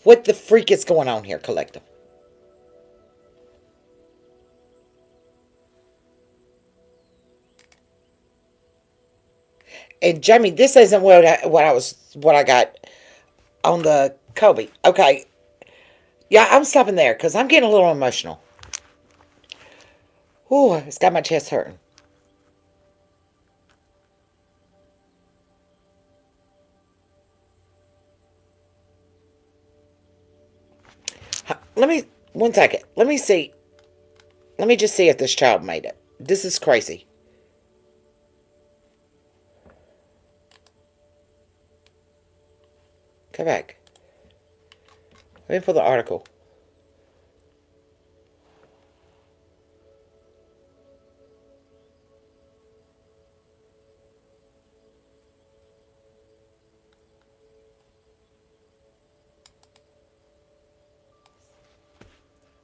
What the freak is going on here, collective? And Jamie, this isn't what I got on the Kobe. Okay, yeah, I'm stopping there because I'm getting a little emotional. Ooh, it's got my chest hurting. Let me, one second. Let me see. Let me just see if this child made it. This is crazy. Come back. Let me pull the article.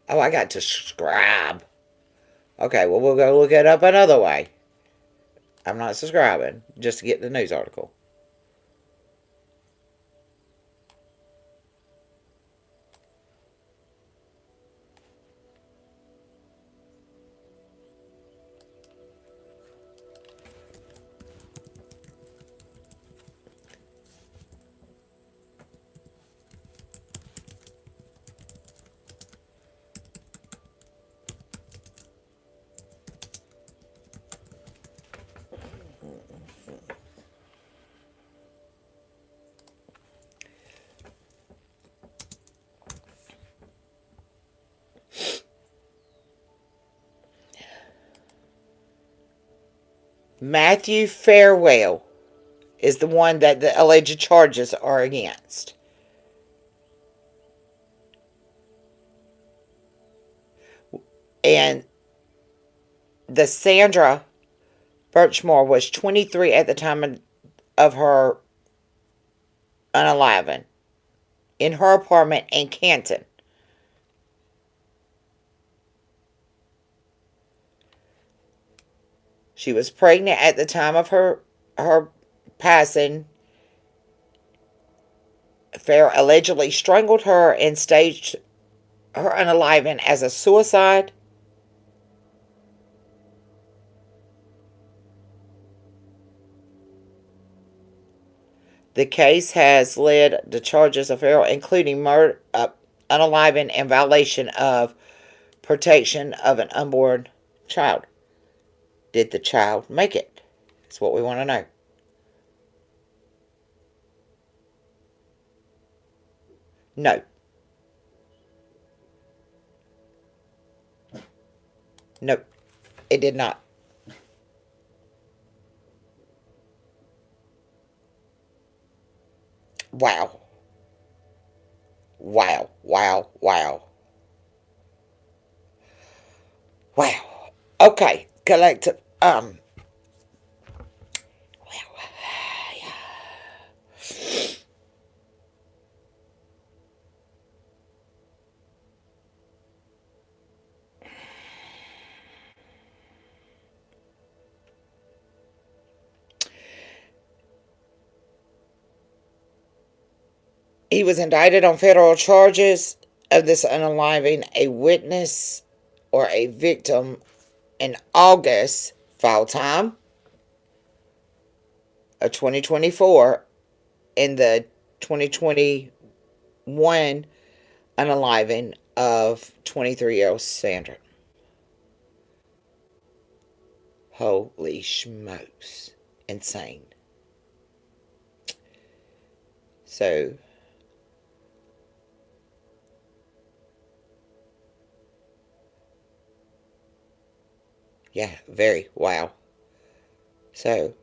Oh, I got to subscribe. Okay, well, we'll go look it up another way. I'm not subscribing just to get the news article. Matthew Farewell is the one that the alleged charges are against. And the Sandra Birchmark was 23 at the time of her unaliving in her apartment in Canton. She was pregnant at the time of her passing. Farrell allegedly strangled her and staged her unaliving as a suicide. The case has led to charges of Farrell, including murder, unaliving, and violation of protection of an unborn child. Did the child make it? That's what we want to know. No. Nope. It did not. Wow. Wow. Wow. Wow. Wow. Okay. Collective. He was indicted on federal charges of this unaliving a witness or a victim in August, file time of 2024, in the 2021 unaliving of 23-year-old Sandra. Holy smokes. Insane. So, yeah, very wow. So,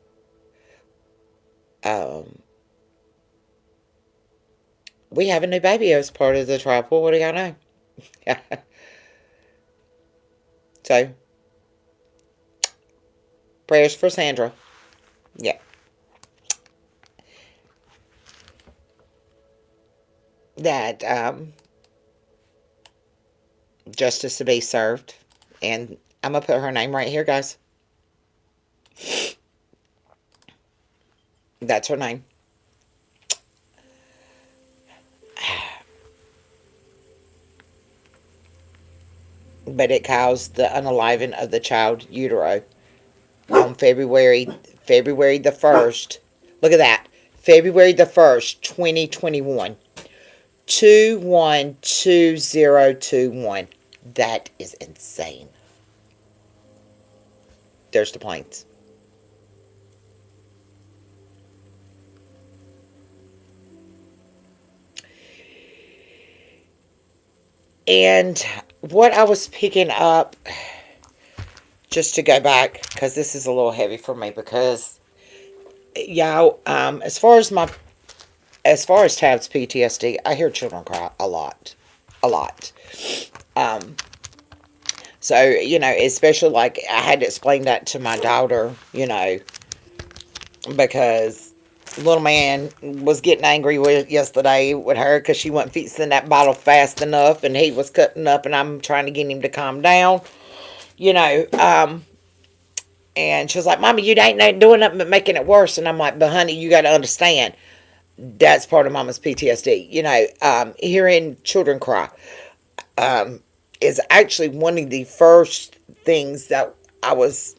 we have a new baby as part of the trial. What do y'all know? So, prayers for Sandra. Yeah. That justice to be served. And I'm going to put her name right here, guys. That's her name. But it caused the unaliving of the child utero on February the 1st. Look at that. February the 1st, 2021. 212021. That is insane. There's the planes. And what I was picking up, just to go back, because this is a little heavy for me, because y'all, as far as Tab's PTSD, I hear children cry a lot. So, especially like I had to explain that to my daughter, because little man was getting angry yesterday with her because she wasn't fixing that bottle fast enough, and he was cutting up, and I'm trying to get him to calm down, and she was like, Mama, you ain't doing nothing but making it worse. And I'm like, but honey, you got to understand, that's part of Mama's PTSD. Hearing children cry is actually one of the first things that I was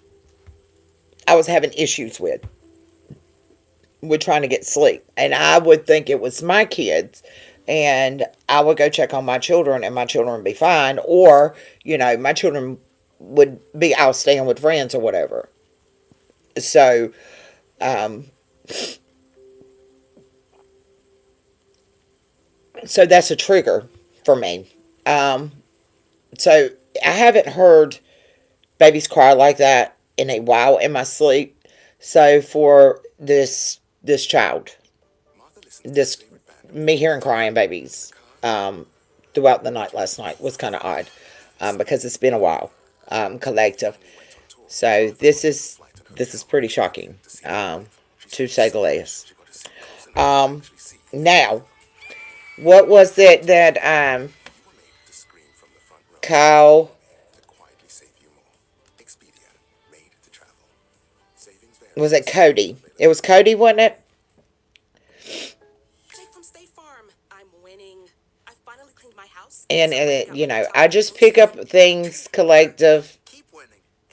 having issues with trying to get sleep. And I would think it was my kids, and I would go check on my children, and my children would be fine, or my children would be out staying with friends or whatever. So so that's a trigger for me. So I haven't heard babies cry like that in a while in my sleep. So for this child, this me hearing crying babies throughout the night last night was kind of odd, because it's been a while, collective. So this is pretty shocking, to say the least. Now, what was it that Kyle, was it Cody? It was Cody, wasn't it? And I just pick up things collective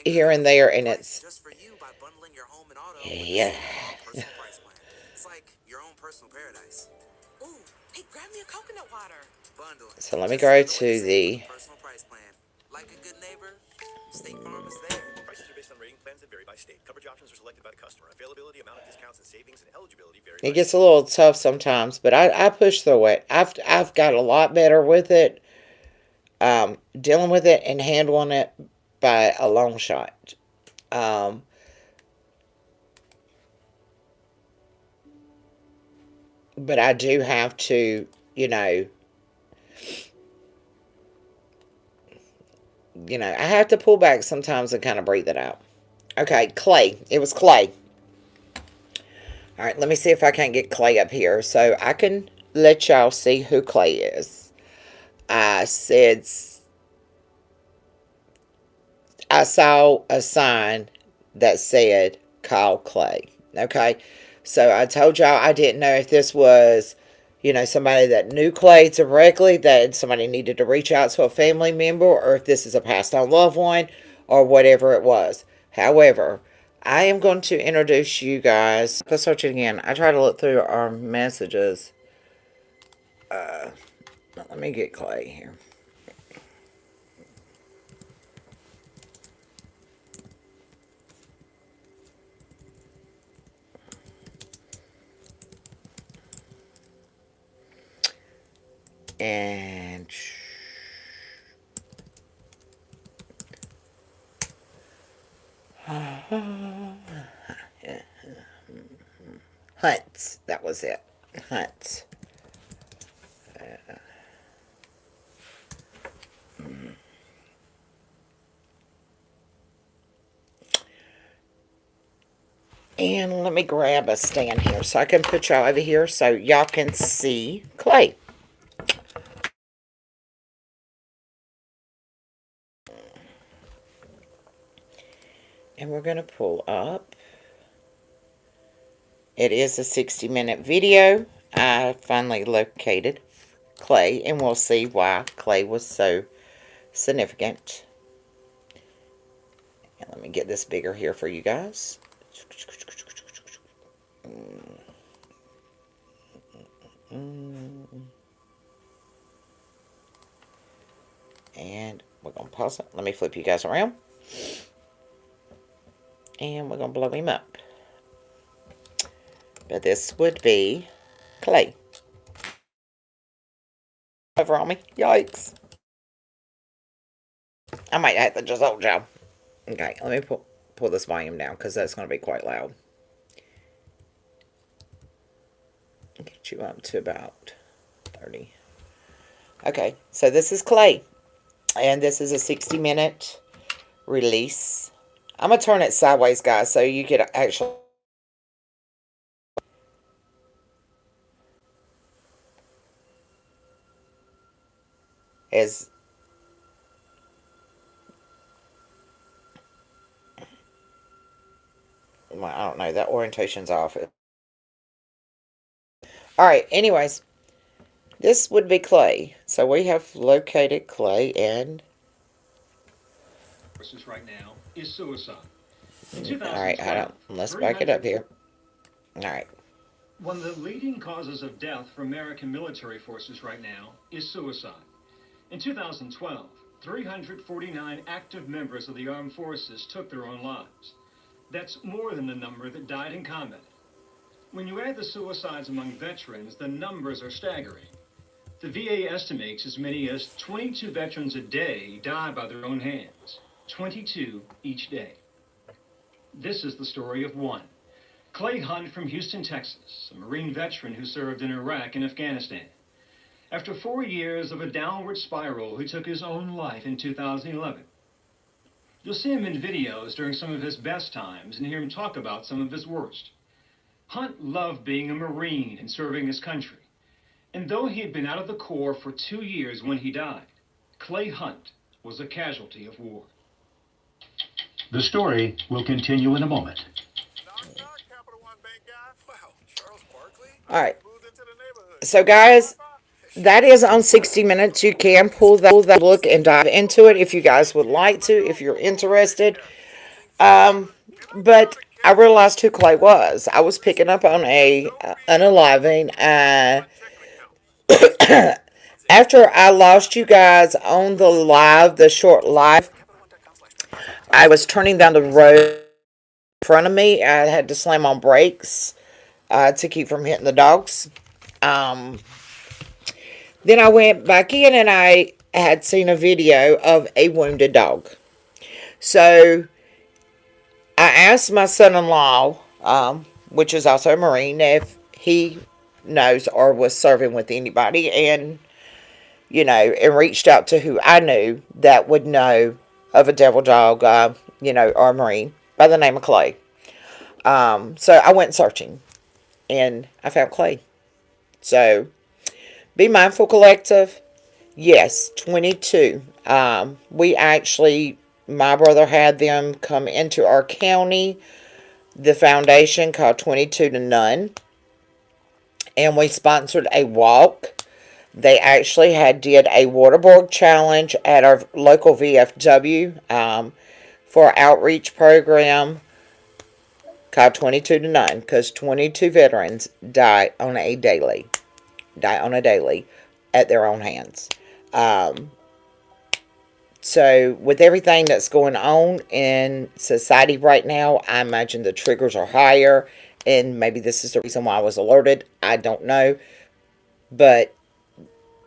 here and there, and it's yeah. So let me go to the State Farm is there. Prices are based on rating plans that vary by state. Coverage options are selected by the customer. Availability, amount of discounts and savings, and eligibility vary. It gets a little tough sometimes, but I push through it. I've got a lot better with it, dealing with it and handling it by a long shot. But I do have to, I have to pull back sometimes and kind of breathe it out. Okay, Clay. It was Clay. All right, let me see if I can't get Clay up here so I can let y'all see who Clay is. I saw a sign that said call Clay. Okay, so I told y'all I didn't know if this was, somebody that knew Clay directly, that somebody needed to reach out to a family member, or if this is a passed on loved one, or whatever it was. However, I am going to introduce you guys. Let's search it again. I try to look through our messages. Let me get Clay here. And Hunts. That was it. Hunts. And let me grab a stand here so I can put y'all over here so y'all can see Clay. And we're going to pull up. It is a 60-minute video. I finally located Clay, and we'll see why Clay was so significant. And let me get this bigger here for you guys. And we're going to pause it. Let me flip you guys around. And we're going to blow him up. But this would be Clay. Over on me. Yikes. I might have to just hold y'all. Okay, let me pull this volume down because that's going to be quite loud. Get you up to about 30. Okay, so this is Clay. And this is a 60-minute release. I'm going to turn it sideways, guys, so you could actually... Well, I don't know. That orientation's off. Alright, anyways. This would be Clay. So we have located Clay and... Right now is suicide. Alright, let's back it up here. Alright. One of the leading causes of death for American military forces right now is suicide. In 2012, 349 active members of the armed forces took their own lives. That's more than the number that died in combat. When you add the suicides among veterans, the numbers are staggering. The VA estimates as many as 22 veterans a day die by their own hands. 22 each day. This is the story of one. Clay Hunt from Houston, Texas, a Marine veteran who served in Iraq and Afghanistan. After 4 years of a downward spiral, he took his own life in 2011. You'll see him in videos during some of his best times and hear him talk about some of his worst. Hunt loved being a Marine and serving his country. And though he had been out of the Corps for 2 years when he died, Clay Hunt was a casualty of war. The story will continue in a moment. Alright. So guys, that is on 60 Minutes. You can pull that look and dive into it if you guys would like to, if you're interested. But I realized who Clay was. I was picking up on an unaliving. After I lost you guys on the short live, I was turning down the road in front of me. I had to slam on brakes to keep from hitting the dogs. Um, then I went back in and I had seen a video of a wounded dog. So I asked my son-in-law, which is also a Marine, if he knows or was serving with anybody, and and reached out to who I knew that would know of a devil dog, or a Marine by the name of Clay. So I went searching, and I found Clay. So be mindful, collective. Yes, 22. We actually, my brother had them come into our county, the foundation called 22 to None, and we sponsored a walk. They actually did a waterboard challenge at our local VFW for our outreach program called 22 to None, because 22 veterans die on a daily at their own hands. So with everything that's going on in society right now, I imagine the triggers are higher, and maybe this is the reason why I was alerted. I don't know, but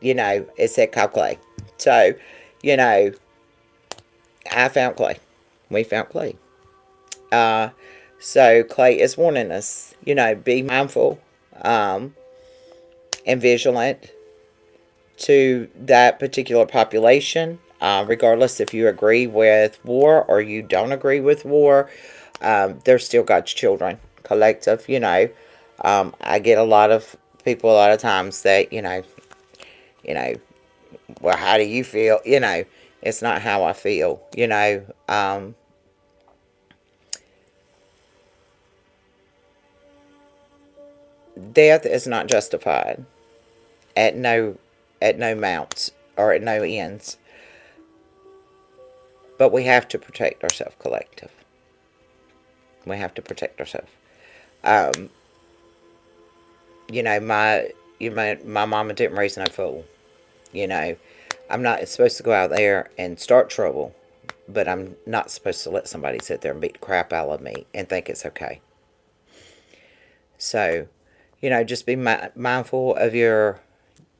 it said call Clay. So, I found Clay. We found Clay. So Clay is warning us, be mindful and vigilant to that particular population, regardless if you agree with war or you don't agree with war. They're still God's children, collective. I get a lot of people a lot of times that, well, how do you feel? It's not how I feel, death is not justified at no mounts or at no ends. But we have to protect ourselves, collective. We have to protect ourselves. My mama didn't raise no fool. I'm not supposed to go out there and start trouble, but I'm not supposed to let somebody sit there and beat the crap out of me and think it's okay. So, just be mindful of your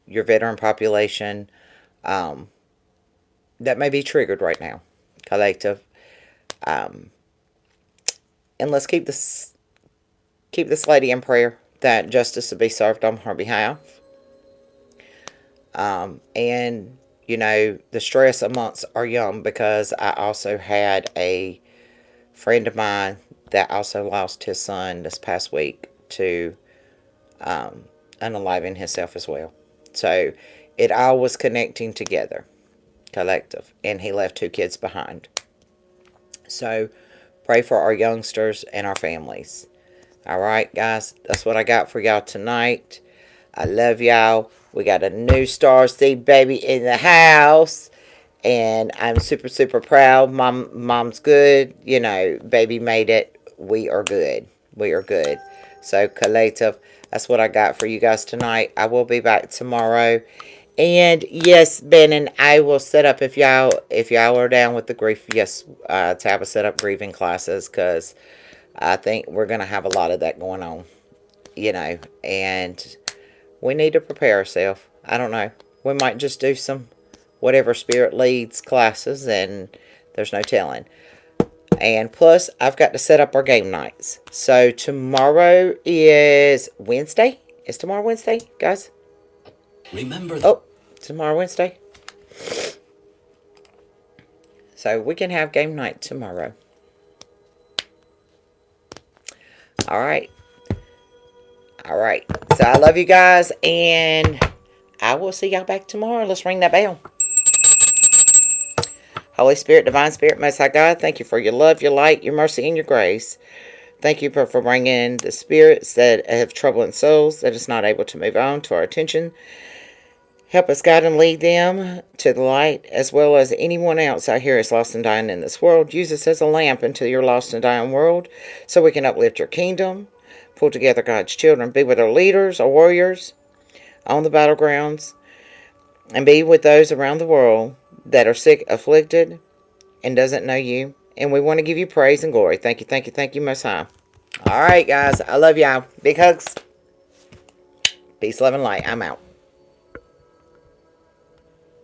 veteran population that may be triggered right now, collective. And let's keep this lady in prayer that justice will be served on her behalf. And the stress amongst our young, because I also had a friend of mine that also lost his son this past week to unaliving himself as well. So it all was connecting together, collective, and he left 2 kids behind. So pray for our youngsters and our families. All right, guys, that's what I got for y'all tonight. I love y'all. We got a new star seed baby in the house, and I'm super, super proud. Mom's good. Baby made it. We are good. We are good. So, collective, that's what I got for you guys tonight. I will be back tomorrow. And yes, Ben, and I will set up, if y'all are down with the grief, yes, Tab will set up grieving classes, because I think we're going to have a lot of that going on, and we need to prepare ourselves. I don't know. We might just do some whatever spirit leads classes, and there's no telling. And plus, I've got to set up our game nights. So tomorrow is Wednesday. Is tomorrow Wednesday, guys? Remember. Tomorrow Wednesday. So we can have game night tomorrow. All right. So I love you guys, and I will see y'all back tomorrow. Let's ring that bell. Holy Spirit, Divine Spirit, Most High God, thank you for your love, your light, your mercy, and your grace. Thank you for bringing the spirits that have troubling souls that is not able to move on to our attention. Help us guide and lead them to the light, as well as anyone else out here is lost and dying in this world. Use us as a lamp into your lost and dying world, so we can uplift your kingdom, pull together God's children, be with our leaders, our warriors on the battlegrounds, and be with those around the world that are sick, afflicted, and doesn't know you And we want to give you praise and glory. Thank you, thank you, thank you, Most High. All right, guys. I love y'all. Big hugs. Peace, love, and light. I'm out.